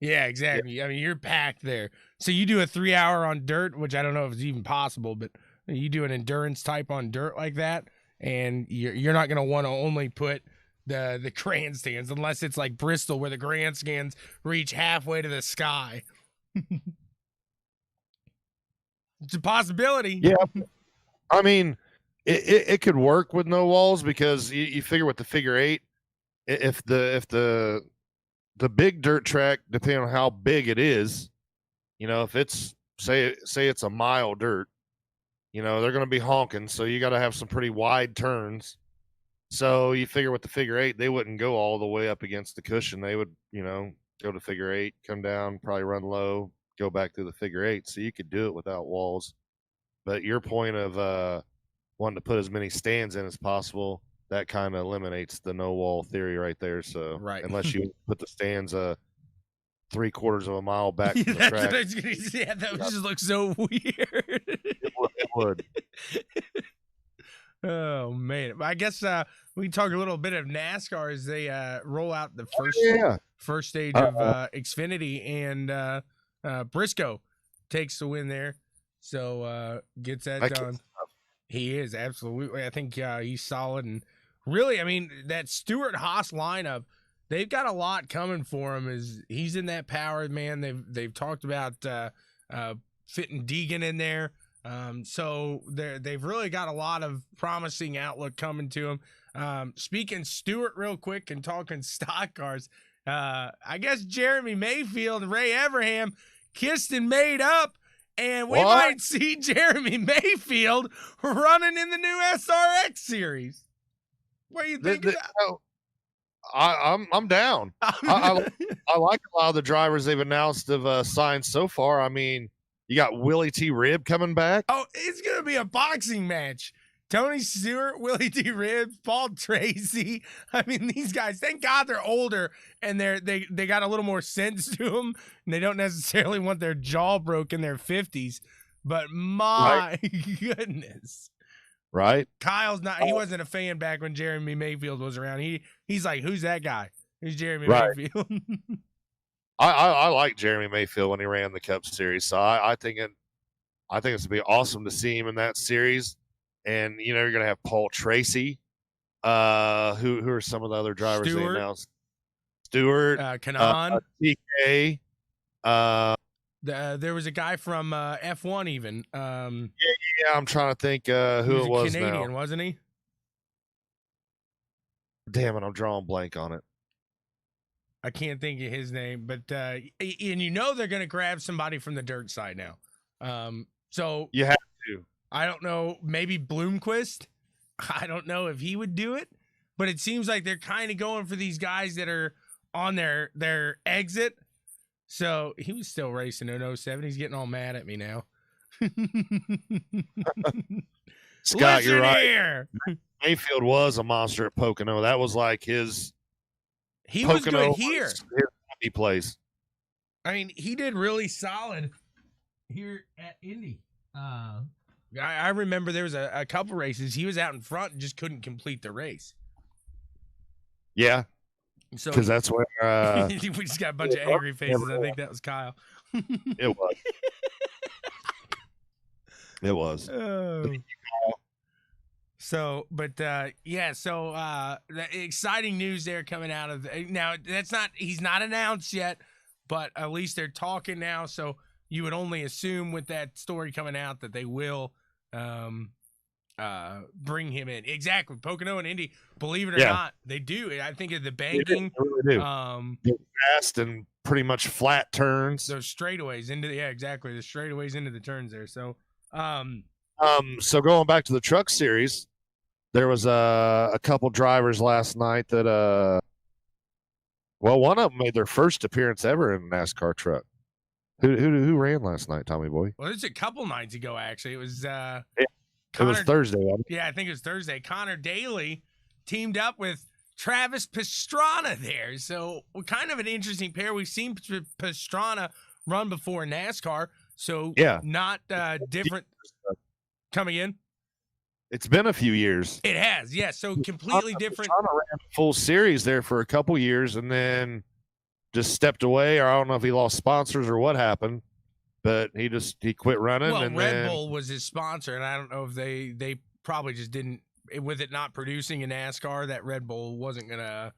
Yeah, exactly. Yeah. I mean, you're packed there. So you do a 3 hour on dirt, which I don't know if it's even possible, but you do an endurance type on dirt like that, and you're not gonna want to only put the grandstands unless it's like Bristol where the grandstands reach halfway to the sky. It's a possibility. Yeah. I mean, it could work with no walls because you figure with the figure 8, if the big dirt track, depending on how big it is, if it's say it's a mile dirt, they're going to be honking. So you got to have some pretty wide turns. So you figure with the figure 8, they wouldn't go all the way up against the cushion. They would, go to figure 8, come down, probably run low, go back through the figure 8. So you could do it without walls. But your point of wanting to put as many stands in as possible, that kind of eliminates the no wall theory right there. So unless you put the stands 3/4 of a mile back from the track. What I was gonna say. Yeah, that would just look so weird. It would. Oh man, I guess we can talk a little bit of NASCAR as they roll out the first stage of Xfinity, and Briscoe takes the win there, so gets that done. He is absolutely. I think he's solid, and really, I mean, that Stewart-Haas lineup, they've got a lot coming for him. Is he's in that power, man. They've talked about fitting Deegan in there. So they've really got a lot of promising outlook coming to them. Speaking Stewart real quick and talking stock cars, I guess Jeremy Mayfield and Ray Everham kissed and made up, and we might see Jeremy Mayfield running in the new SRX series. What do you think of that? I'm down. I like a lot of the drivers they've announced have signed so far. I mean, you got Willie T. Ribb coming back. Oh, it's going to be a boxing match. Tony Stewart, Willie T. Ribb, Paul Tracy. I mean, these guys, thank God they're older and they got a little more sense to them. And they don't necessarily want their jaw broke in their 50s. But my goodness. Right. Kyle's not, he wasn't a fan back when Jeremy Mayfield was around. He's like, who's that guy? Who's Jeremy Mayfield? I like Jeremy Mayfield when he ran the Cup Series, so I think it's gonna be awesome to see him in that series. And you're gonna have Paul Tracy. Who are some of the other drivers they announced? Stewart, Kanan, TK. There was a guy from F1 even. Yeah, I'm trying to think who it was. Canadian, now. Wasn't he? Damn it, I'm drawing blank on it. I can't think of his name, but and they're going to grab somebody from the dirt side now. So you have to. I don't know, maybe Bloomquist. I don't know if he would do it, but it seems like they're kind of going for these guys that are on their exit. So he was still racing in 07. He's getting all mad at me now. Scott, you're right. Here. Mayfield was a monster at Pocono. That was like his. He was good here. He plays. I mean, he did really solid here at Indy. I remember there was a couple races. He was out in front and just couldn't complete the race. Yeah. So because that's where we just got a bunch of angry faces. I think that was Kyle. It was. It was. So, but yeah, so the exciting news there coming out of now. He's not announced yet, but at least they're talking now. So you would only assume with that story coming out that they will bring him in. Exactly. Pocono and Indy, believe it or not, they do. I think of the banking. They really do. Fast and pretty much flat turns. Those straightaways into the straightaways into the turns there. So so going back to the truck series, there was a couple drivers last night that Well, one of them made their first appearance ever in a NASCAR truck. Who ran last night, Tommy boy? Well, it was a couple nights ago, actually. It was It Connor, was Thursday, wasn't it? yeah, I think it was Thursday. Connor Daly teamed up with Travis Pastrana there. So kind of an interesting pair. We've seen Pastrana run before in NASCAR, so Yeah. not different coming in. It's been a few years. It has, yes. So completely different. Pastrana ran a full series there for a couple years and then just stepped away, or I don't know if he lost sponsors or what happened, but he quit running. Well, and Red Bull was his sponsor, and I don't know if they probably just didn't, with it not producing in NASCAR, that Red Bull wasn't gonna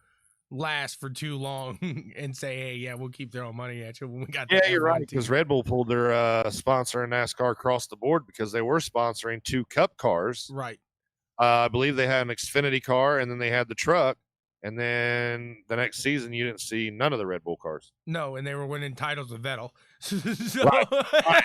last for too long and say, hey, yeah, we'll keep throwing money at you when we got. Yeah, you're right, because Red Bull pulled their sponsor in NASCAR across the board because they were sponsoring 2 Cup cars. Right. I believe they had an Xfinity car, and then they had the truck. And then the next season, you didn't see none of the Red Bull cars. No, and they were winning titles with Vettel. So... Right.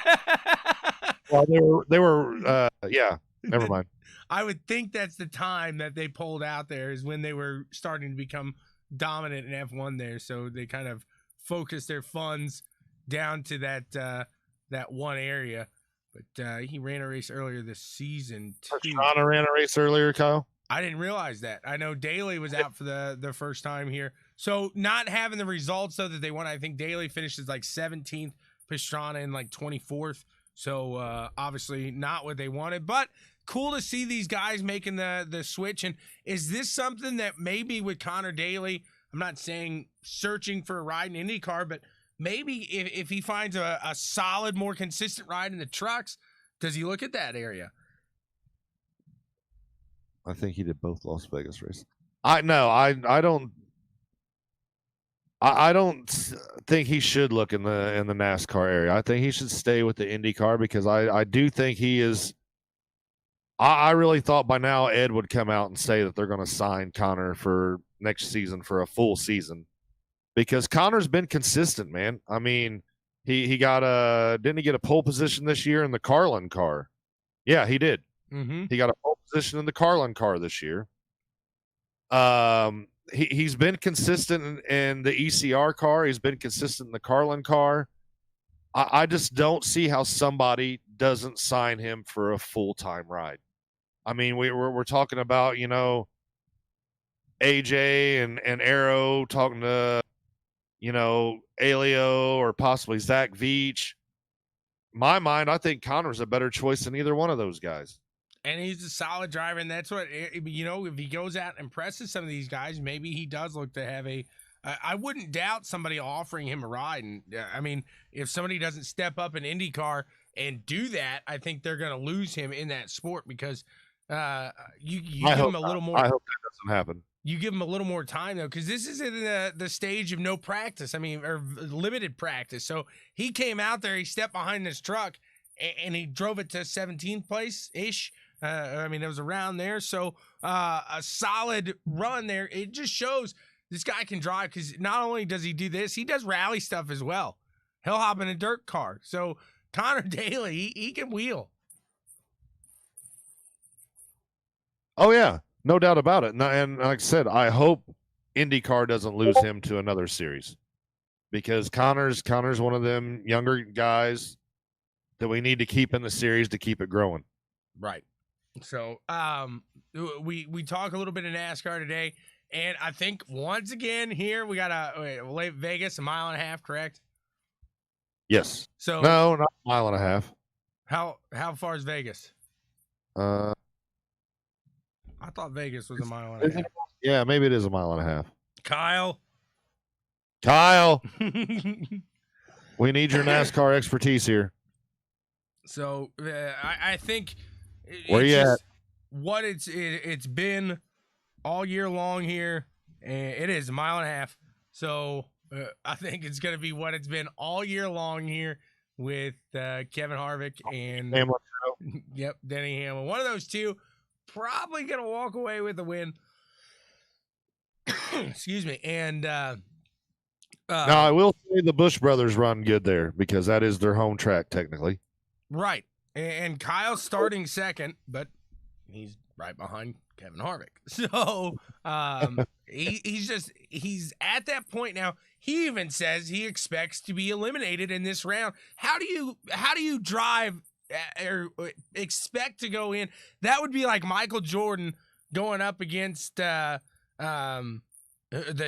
Well, they were. Yeah. Never mind. I would think that's the time that they pulled out there is when they were starting to become dominant in F1 there. So they kind of focused their funds down to that one area. But he ran a race earlier this season too. Pastrana ran a race earlier, Kyle. I didn't realize that. I know Daly was out for the first time here. So not having the results, though, that they won, I think Daly finishes like 17th, Pastrana in like 24th. So obviously not what they wanted. But cool to see these guys making the switch. And is this something that maybe with Connor Daly, I'm not saying searching for a ride in IndyCar, but maybe if he finds a solid, more consistent ride in the trucks, does he look at that area? I think he did both Las Vegas races. I don't think he should look in the NASCAR area. I think he should stay with the IndyCar because I do think he is. I really thought by now Ed would come out and say that they're going to sign Connor for next season for a full season because Connor's been consistent, man. I mean, he got didn't he get a pole position this year in the Carlin car? Yeah, he did. Mm-hmm. He got a pole position in the Carlin car this year. He's been consistent in the ECR car. He's been consistent in the Carlin car. I just don't see how somebody doesn't sign him for a full-time ride. I mean, we're talking about, AJ and Arrow talking to, Alio or possibly Zach Veach. In my mind, I think Connor's a better choice than either one of those guys. And he's a solid driver, and that's what, if he goes out and impresses some of these guys, maybe he does look to have I wouldn't doubt somebody offering him a ride. And I mean, if somebody doesn't step up in IndyCar and do that, I think they're going to lose him in that sport because you give him a little more. I hope that doesn't happen. You give him a little more time, though, because this is in the stage of no practice. I mean, or limited practice. So he came out there, he stepped behind this truck, and he drove it to 17th place-ish. I mean, it was around there. So a solid run there. It just shows this guy can drive because not only does he do this, he does rally stuff as well. He'll hop in a dirt car. So Connor Daly, he can wheel. Oh, yeah. No doubt about it. And like I said, I hope IndyCar doesn't lose him to another series because Connor's one of them younger guys that we need to keep in the series to keep it growing. Right. So we talk a little bit of NASCAR today, and I think once again here we got Vegas, a mile and a half, correct? Yes. So no, not a mile and a half. How far is Vegas? I thought Vegas was a mile and a half. Yeah, maybe it is a mile and a half. Kyle. We need your NASCAR expertise here. So I think where you at? What it's been all year long here, and it is a mile and a half. So I think it's going to be what it's been all year long here with Kevin Harvick and Hamlin. Yep, Denny Hamlin. One of those two probably going to walk away with a win. Excuse me. And now I will say the Busch brothers run good there because that is their home track technically. Right. And Kyle's starting second, but He's right behind Kevin Harvick. So he's at that point now. He even says he expects to be eliminated in this round. How do you drive or expect to go in? That would be like Michael Jordan going up against the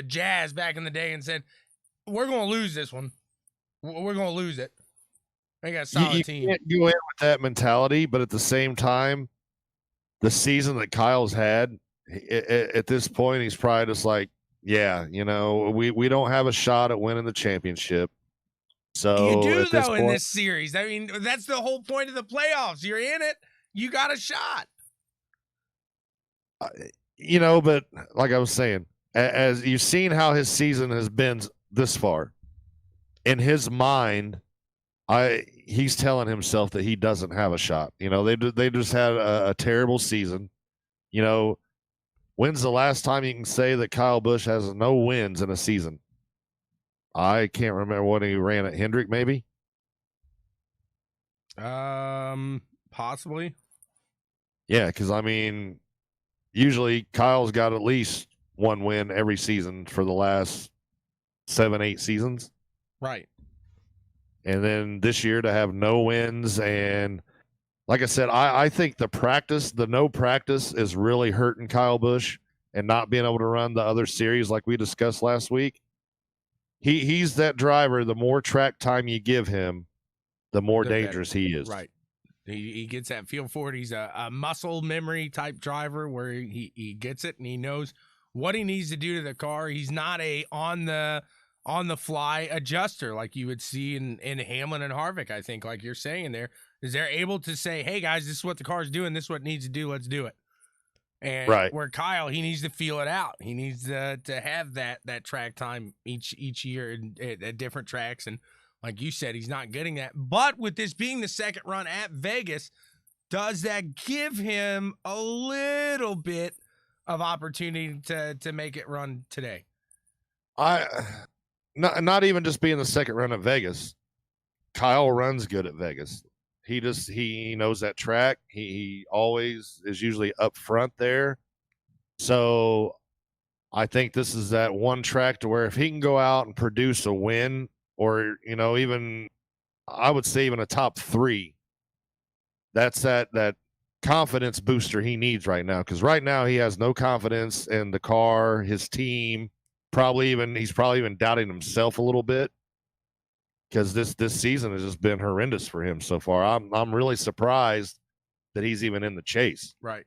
Jazz back in the day and said, "We're going to lose this one. We're going to lose it." They got a solid team. You can't go in with that mentality, but at the same time, the season that Kyle's had, at this point, he's probably just like, yeah, we don't have a shot at winning the championship. So you do, though, in this series. I mean, that's the whole point of the playoffs. You're in it. You got a shot. But like I was saying, as you've seen how his season has been this far, in his mind, he's telling himself that he doesn't have a shot. They just had a terrible season. When's the last time you can say that Kyle Busch has no wins in a season? I can't remember when he ran at Hendrick, maybe. Possibly. Yeah, because usually Kyle's got at least one win every season for the last 7-8 seasons. Right. And then this year to have no wins. And like I said, I think the no practice is really hurting Kyle Busch and not being able to run the other series like we discussed last week. He's that driver. The more track time you give him, the more dangerous he is. Right. He gets that feel for it. He's a muscle memory type driver where he gets it and he knows what he needs to do to the car. He's not a on the fly adjuster like you would see in Hamlin and Harvick. I think, like you're saying there, is they're able to say, hey guys, this is what the car's doing, this is what it needs to do, let's do it. And right. Where Kyle, he needs to feel it out. He needs to have that track time each year at different tracks. And like you said, he's not getting that. But with this being the second run at Vegas, does that give him a little bit of opportunity to make it run today? Not even just being the second run at Vegas. Kyle runs good at Vegas. He knows that track. He always is usually up front there. So I think this is that one track to where if he can go out and produce a win, or even I would say even a top 3, that's that confidence booster he needs right now. Because right now he has no confidence in the car, his team. He's probably even doubting himself a little bit. Because this season has just been horrendous for him so far. I'm really surprised that he's even in the chase. Right.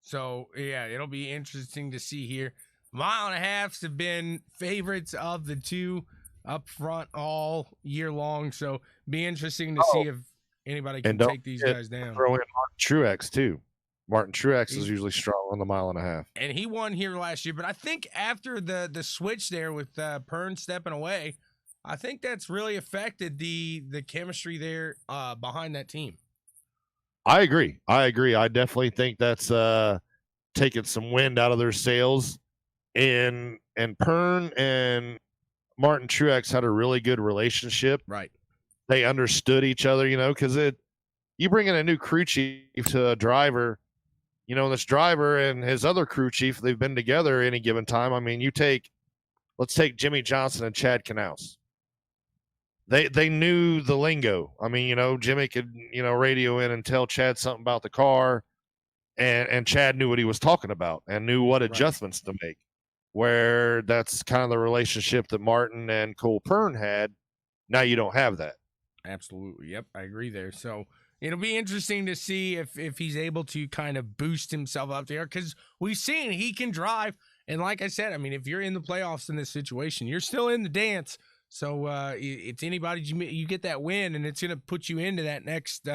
So yeah, it'll be interesting to see here. 1.5 have been favorites of the two up front all year long. So be interesting to see if anybody can take these guys down. Throw in Martin Truex too. Martin Truex is usually strong on the 1.5. And he won here last year. But I think after the switch there with Pern stepping away, I think that's really affected the chemistry there behind that team. I agree. I definitely think that's taken some wind out of their sails. And Pern and Martin Truex had a really good relationship. Right. They understood each other, because you bring in a new crew chief to a driver, this driver and his other crew chief, they've been together any given time. Let's take Jimmy Johnson and Chad Knaus. They knew the lingo. Jimmy could, radio in and tell Chad something about the car, and Chad knew what he was talking about and knew what adjustments to make. Where that's kind of the relationship that Martin and Cole Pern had. Now you don't have that. Absolutely. Yep, I agree there. So it'll be interesting to see if he's able to kind of boost himself up there, because we've seen he can drive. And like I said, if you're in the playoffs in this situation, you're still in the dance. So it's anybody you get that win, and it's going to put you into that next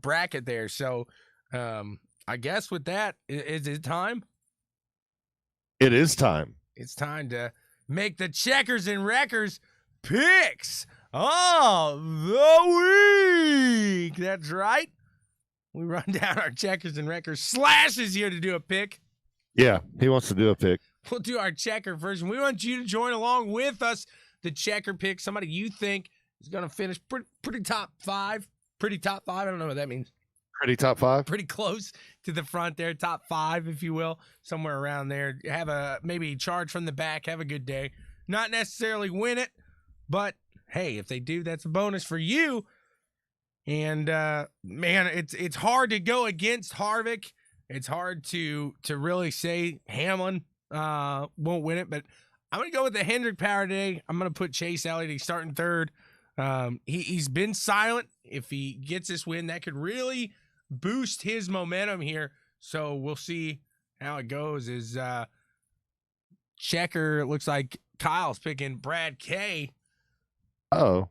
bracket there. So I guess with that, is it time? It is time. It's time to make the checkers and wreckers picks of the week. That's right. We run down our checkers and wreckers. Slash is here to do a pick. Yeah, he wants to do a pick. We'll do our checker first, and we want you to join along with us. The checker pick, somebody you think is going to finish pretty top 5. Pretty top 5. I don't know what that means. Pretty top 5. Pretty close to the front there, top 5, if you will, somewhere around there. Have a maybe charge from the back, have a good day. Not necessarily win it, but hey, if they do, that's a bonus for you. And man, it's hard to go against Harvick. It's hard to really say Hamlin won't win it, but I'm gonna go with the Hendrick power today. I'm gonna put Chase Elliott. He's starting third. He's been silent. If he gets this win, that could really boost his momentum here. So we'll see how it goes. Is Checker? It looks like Kyle's picking Brad K. Oh,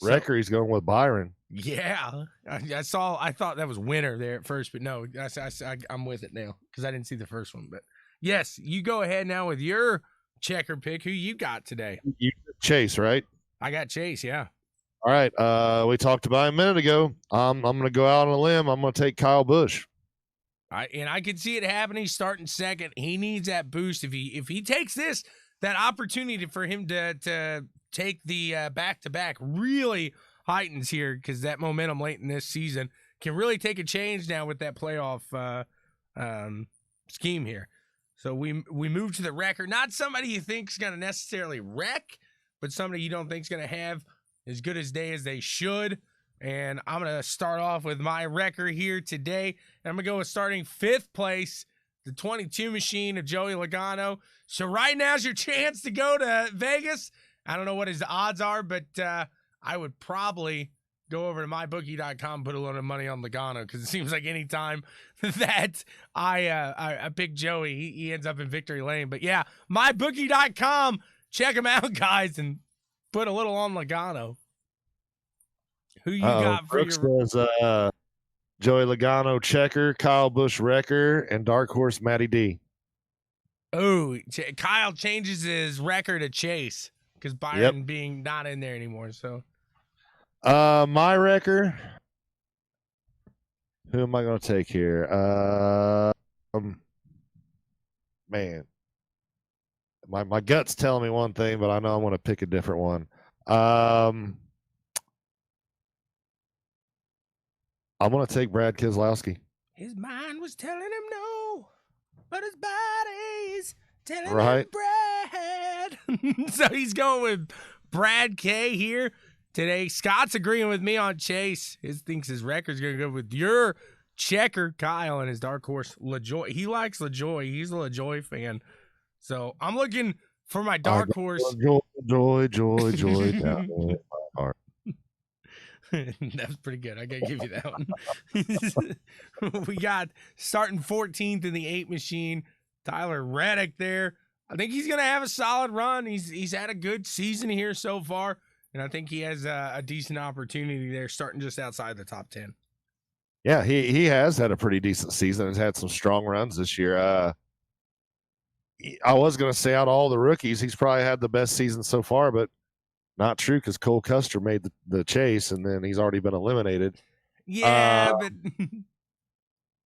Wrecker, he's going with Byron. Yeah, I thought that was winner there at first, but no, I'm with it now because I didn't see the first one. But yes, you go ahead now with your Checker pick. Who you got today? You Chase, right? I got Chase. Yeah. All right. We talked about it a minute ago. I'm going to go out on a limb. I'm going to take Kyle Busch. I can see it happening. Starting second, he needs that boost. If he takes this, that opportunity for him to take the back-to-back really heightens here, because that momentum late in this season can really take a change now with that playoff scheme here. So we move to the wrecker. Not somebody you think's going to necessarily wreck, but somebody you don't think's going to have as good as day as they should. And I'm going to start off with my wrecker here today. And I'm going to go with starting 5th place, the 22 machine of Joey Logano. So right now's your chance to go to Vegas. I don't know what his odds are, but I would probably go over to mybookie.com, put a lot of money on Logano, because it seems like any time that I pick Joey, he ends up in victory lane. But yeah, mybookie.com, check him out, guys, and put a little on Logano. Who you got for Brooks your... says, Joey Logano, Checker, Kyle Busch, Wrecker, and Dark Horse, Matty D. Oh, Kyle changes his record to Chase because Byron being not in there anymore. So, my Wrecker. Who am I going to take here? Man, my gut's telling me one thing, but I know I want to pick a different one. I'm going to take Brad Keselowski. His mind was telling him no, but his body's telling him Brad. So he's going with Brad K here today. Scott's agreeing with me on Chase. He thinks his record's going to go with your Checker, Kyle, and his dark horse, LaJoy. He likes LaJoy. He's a LaJoy fan. So I'm looking for my dark horse. Joy down in my heart. That was pretty good. I gotta give you that one. We got starting 14th in the 8 machine, Tyler Reddick there. I think he's gonna have a solid run. He's had a good season here so far, and I think he has a decent opportunity there, starting just outside the top 10. Yeah, he has had a pretty decent season. Has had some strong runs this year. I was gonna say out of all the rookies, he's probably had the best season so far, but not true, because Cole Custer made the chase, and then he's already been eliminated. Yeah, but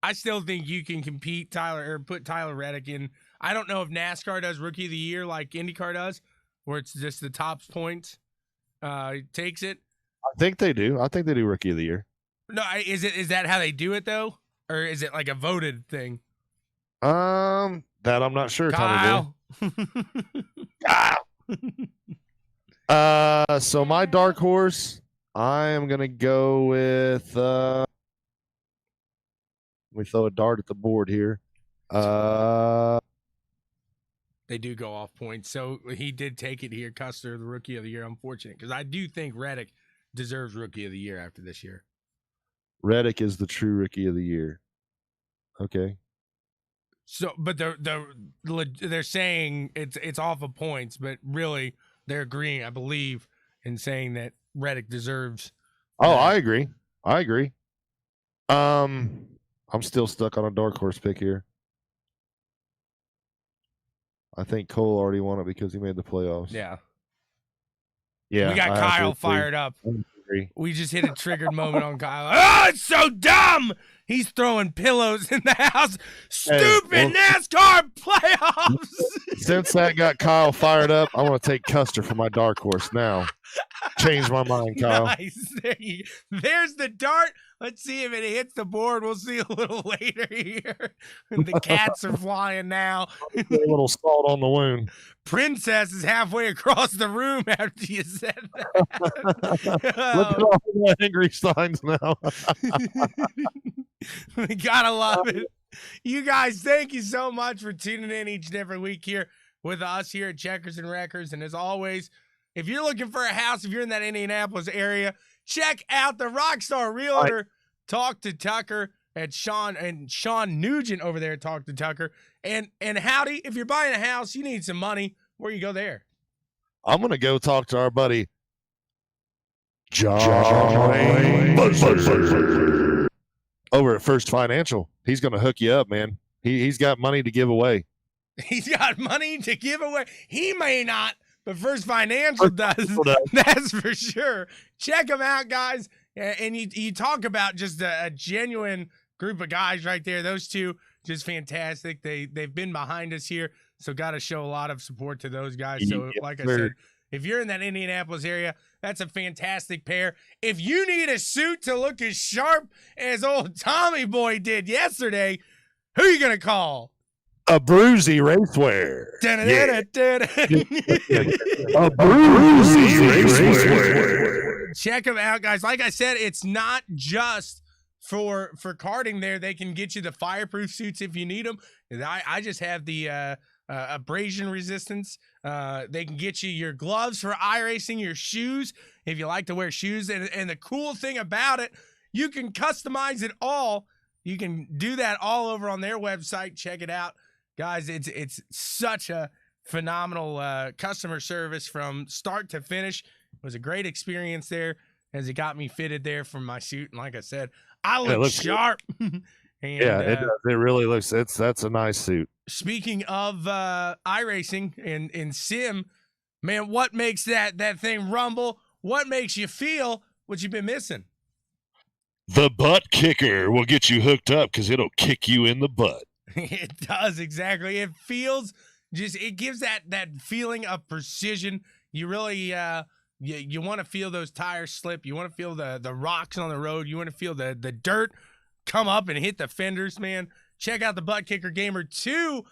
I still think you can compete, Tyler, or put Tyler Reddick in. I don't know if NASCAR does Rookie of the Year like IndyCar does, where it's just the top points takes it. I think they do. I think they do Rookie of the Year. No, is that how they do it though, or is it like a voted thing? That I'm not sure. Kyle. Kyle. So my dark horse, I am gonna go with. Let me throw a dart at the board here. They do go off points, so he did take it here. Custer, the Rookie of the Year. Unfortunate, because I do think Reddick deserves Rookie of the Year after this year. Reddick is the true Rookie of the Year. Okay. So, but they're saying it's off of points, but really they're agreeing, I believe, in saying that Reddick deserves. I agree. I'm still stuck on a dark horse pick here. I think Cole already won it because he made the playoffs. Yeah. Yeah. We got Kyle fired up. We just hit a triggered moment on Kyle. Oh, it's so dumb. He's throwing pillows in the house. Stupid NASCAR playoffs. Since that got Kyle fired up, I want to take Custer for my dark horse now. Changed my mind, Kyle. Nice. There's the dart. Let's see if it hits the board. We'll see a little later here. The cats are flying now. A little salt on the wound. Princess is halfway across the room after you said that. Look at all the angry signs now. We gotta love it. You guys, thank you so much for tuning in each and every week here with us here at Checkers and Wreckers. And as always, if you're looking for a house, if you're in that Indianapolis area, check out the Rockstar Realtor. Talk to Tucker at Shawn Nugent over there. Talk to Tucker. And Howdy, if you're buying a house, you need some money. Where you go there? I'm gonna go talk to our buddy John.buzzard over at First Financial. He's gonna hook you up, man. He's got money to give away. He's got money to give away. He may not, but First Financial does. That's for sure. Check them out, guys. And you talk about just a genuine group of guys right there. Those two, just fantastic. They've been behind us here, so got to show a lot of support to those guys. So, like I said, if you're in that Indianapolis area, that's a fantastic pair. If you need a suit to look as sharp as old Tommy Boy did yesterday, who you gonna call? A Bruisey Racewear. Yeah. A Bruisey Racewear. Check them out, guys. Like I said, it's not just for karting there. They can get you the fireproof suits if you need them. I just have the abrasion resistance. They can get you your gloves for iRacing, your shoes if you like to wear shoes. And the cool thing about it, you can customize it all. You can do that all over on their website. Check it out. Guys, it's such a phenomenal customer service from start to finish. It was a great experience there as it got me fitted there for my suit. And like I said, I look sharp. And, yeah, it does. It really looks, that's a nice suit. Speaking of iRacing and sim, man, what makes that thing rumble? What makes you feel what you've been missing? The ButtKicker will get you hooked up because it'll kick you in the butt. It does, exactly. It feels it gives that feeling of precision. You really you want to feel those tires slip. You want to feel the rocks on the road. You want to feel the dirt come up and hit the fenders, man. Check out the ButtKicker Gamer 2.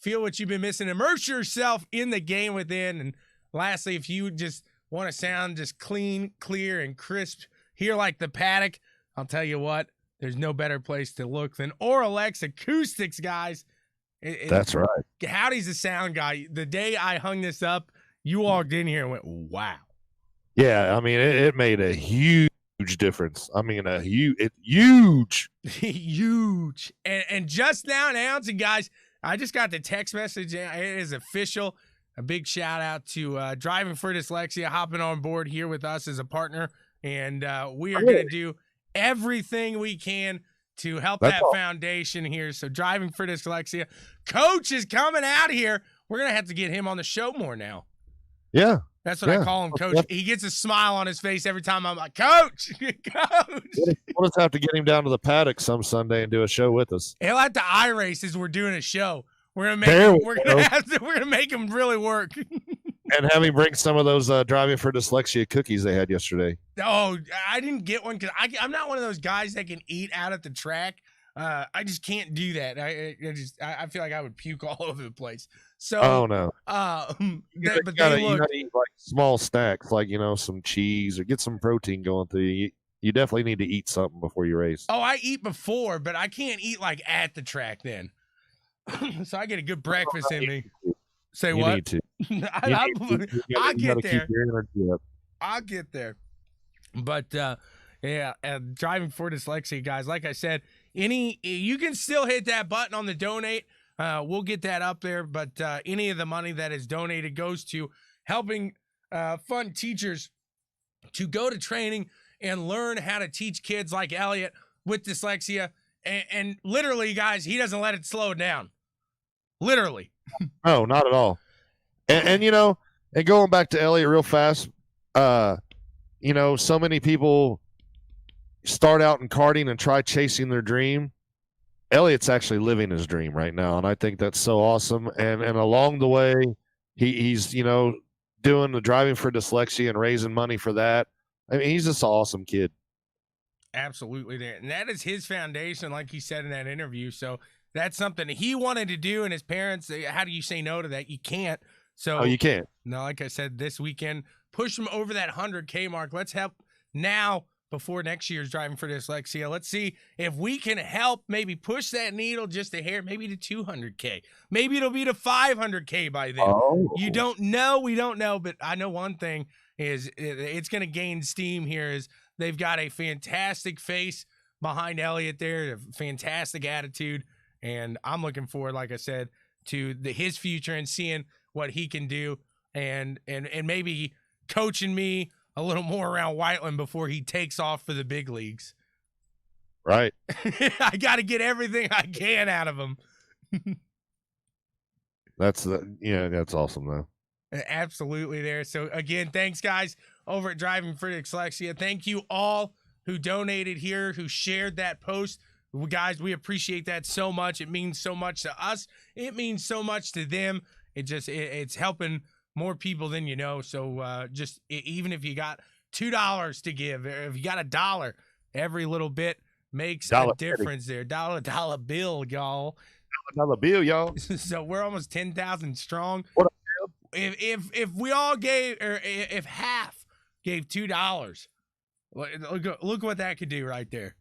Feel what you've been missing. Immerse yourself in the game within. And lastly, if you just want to sound just clean, clear, and crisp, hear like the paddock, I'll tell you what, there's no better place to look than Auralex Acoustics, guys. That's right. Howdy's a sound guy. The day I hung this up, you walked in here and went, wow. Yeah, I mean, it made a huge difference. I mean, huge. Huge. And just now announcing, guys, I just got the text message. It is official. A big shout out to Driving for Dyslexia hopping on board here with us as a partner. And we are going to do everything we can to help that foundation here. So Driving for Dyslexia. Coach is coming out here. We're going to have to get him on the show more now. Yeah. That's what I call him, Coach. He gets a smile on his face every time I'm like, Coach, Coach. We'll just have to get him down to the paddock some Sunday and do a show with us. He'll have to iRace as we're doing a show. We're gonna make him really work. And have him bring some of those Driving for Dyslexia cookies they had yesterday. Oh, I didn't get one because I'm not one of those guys that can eat out at the track. I just can't do that. I feel like I would puke all over the place. So, oh no. You gotta eat like small snacks, like some cheese or get some protein going through you. You definitely need to eat something before you race. Oh, I eat before, but I can't eat like at the track then. So I get a good breakfast in me. Say you what? Need to. I'll get there. I'll get there. But Driving for Dyslexia, guys, like I said, you can still hit that button on the donate. We'll get that up there, but any of the money that is donated goes to helping fund teachers to go to training and learn how to teach kids like Elliot with dyslexia. And literally, guys, he doesn't let it slow down. Literally. No, not at all. And going back to Elliot real fast, so many people start out in karting and try chasing their dream. Elliot's actually living his dream right now, and I think that's so awesome. And along the way, he's doing the driving for dyslexia and raising money for that. I mean, he's just an awesome kid. Absolutely there. And that is his foundation, like he said in that interview. So that's something he wanted to do, and his parents, how do you say no to that? You can't. So Oh, you can't. no, like I said, this weekend, push him over that 100K mark. Let's help now before next year's driving for dyslexia. Let's see if we can help maybe push that needle just a hair, maybe to 200K. Maybe it'll be to 500K by then. Oh. You don't know. We don't know. But I know one thing is it's going to gain steam here is they've got a fantastic face behind Elliott there, a fantastic attitude. And I'm looking forward, like I said, to his future and seeing what he can do and maybe coaching me a little more around Whiteland before he takes off for the big leagues. Right. I got to get everything I can out of him. That's awesome though. Absolutely there. So again, thanks guys over at Driving for Dyslexia. Thank you all who donated here, who shared that post. Guys, we appreciate that so much. It means so much to us. It means so much to them. It's helping more people than you know. So even if you got $2 to give, or if you got $1, every little bit makes a difference there. Dollar bill, y'all. $1 bill, y'all. So we're almost 10,000 strong. What if we all gave, or if half gave $2, look what that could do right there.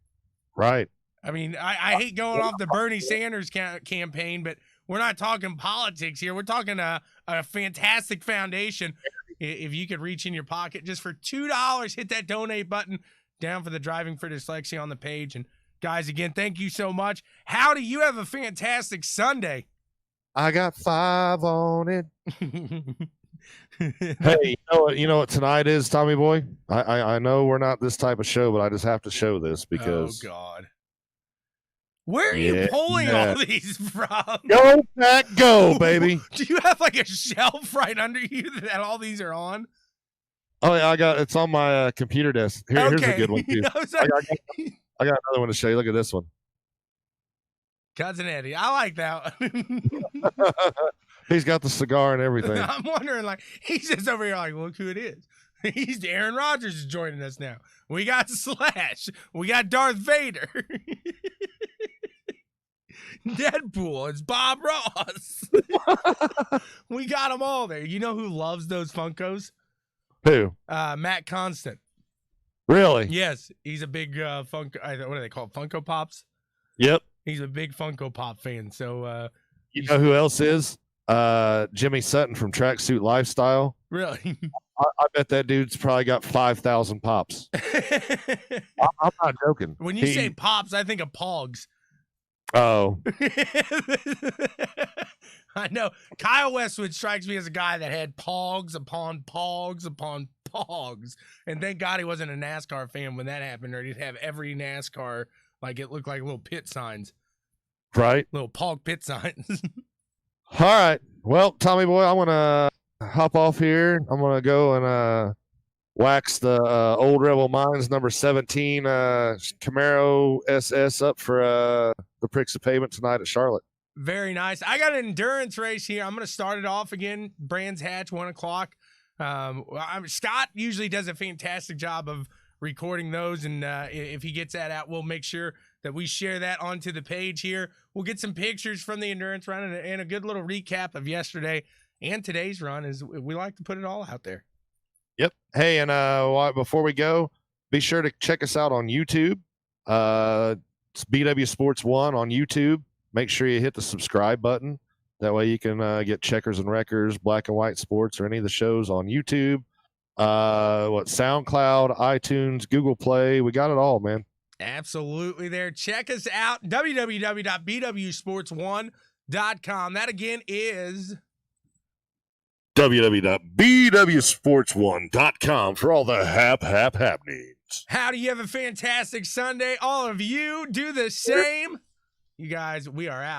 Right. I mean, I hate going off the Bernie Sanders campaign, but we're not talking politics here. We're talking a fantastic foundation. If you could reach in your pocket just for $2, hit that donate button down for the Driving for Dyslexia on the page. And guys, again, thank you so much. Howdy, you have a fantastic Sunday. I got 5 on it. Hey, you know what tonight is, Tommy boy? I know we're not this type of show, but I just have to show this because. Oh God. Where are you pulling all these from? Go back, go, baby. Do you have like a shelf right under you that all these are on? Oh, yeah, it's on my computer desk. Here's a good one too. I got another one to show you. Look at this one. Cousin Eddie. I like that one. He's got the cigar and everything. I'm wondering, like, he's just over here like, look who it is. He's Aaron Rodgers is joining us now. We got Slash. We got Darth Vader. Deadpool. It's Bob Ross. We got them all there. You know who loves those Funkos? Who? Matt Constant. Really? Yes. He's a big Funko. What are they called? Funko Pops? Yep. He's a big Funko Pop fan. So, you know who else is? Jimmy Sutton from Tracksuit Lifestyle. Really? I bet that dude's probably got 5,000 pops. I'm not joking. When you say pops, I think of Pogs. Oh. I know. Kyle Westwood strikes me as a guy that had Pogs upon Pogs upon Pogs. And thank God he wasn't a NASCAR fan when that happened, or he'd have every NASCAR, like it looked like little pit signs. Right. Little Pog pit signs. All right. Well, Tommy boy, I want to hop off here. I'm going to go and wax the Old Rebel Mines number 17 Camaro SS up for the Pricks of Pavement tonight at Charlotte. Very nice. I got an endurance race here. I'm going to start it off again. Brands Hatch, 1 o'clock. Scott usually does a fantastic job of recording those, and if he gets that out, we'll make sure that we share that onto the page here. We'll get some pictures from the endurance run and a good little recap of yesterday and today's run. Is we like to put it all out there. Yep. Hey, and before we go, be sure to check us out on YouTube. It's BW Sports 1 on YouTube. Make sure you hit the subscribe button. That way you can get Checkers and Wreckers, Black and White Sports, or any of the shows on YouTube. SoundCloud, iTunes, Google Play. We got it all, man. Absolutely there. Check us out. www.bwsports1.com. That again is www.bwsports1.com for all the happenings. Howdy, you have a fantastic Sunday. All of you do the same. You guys, we are out.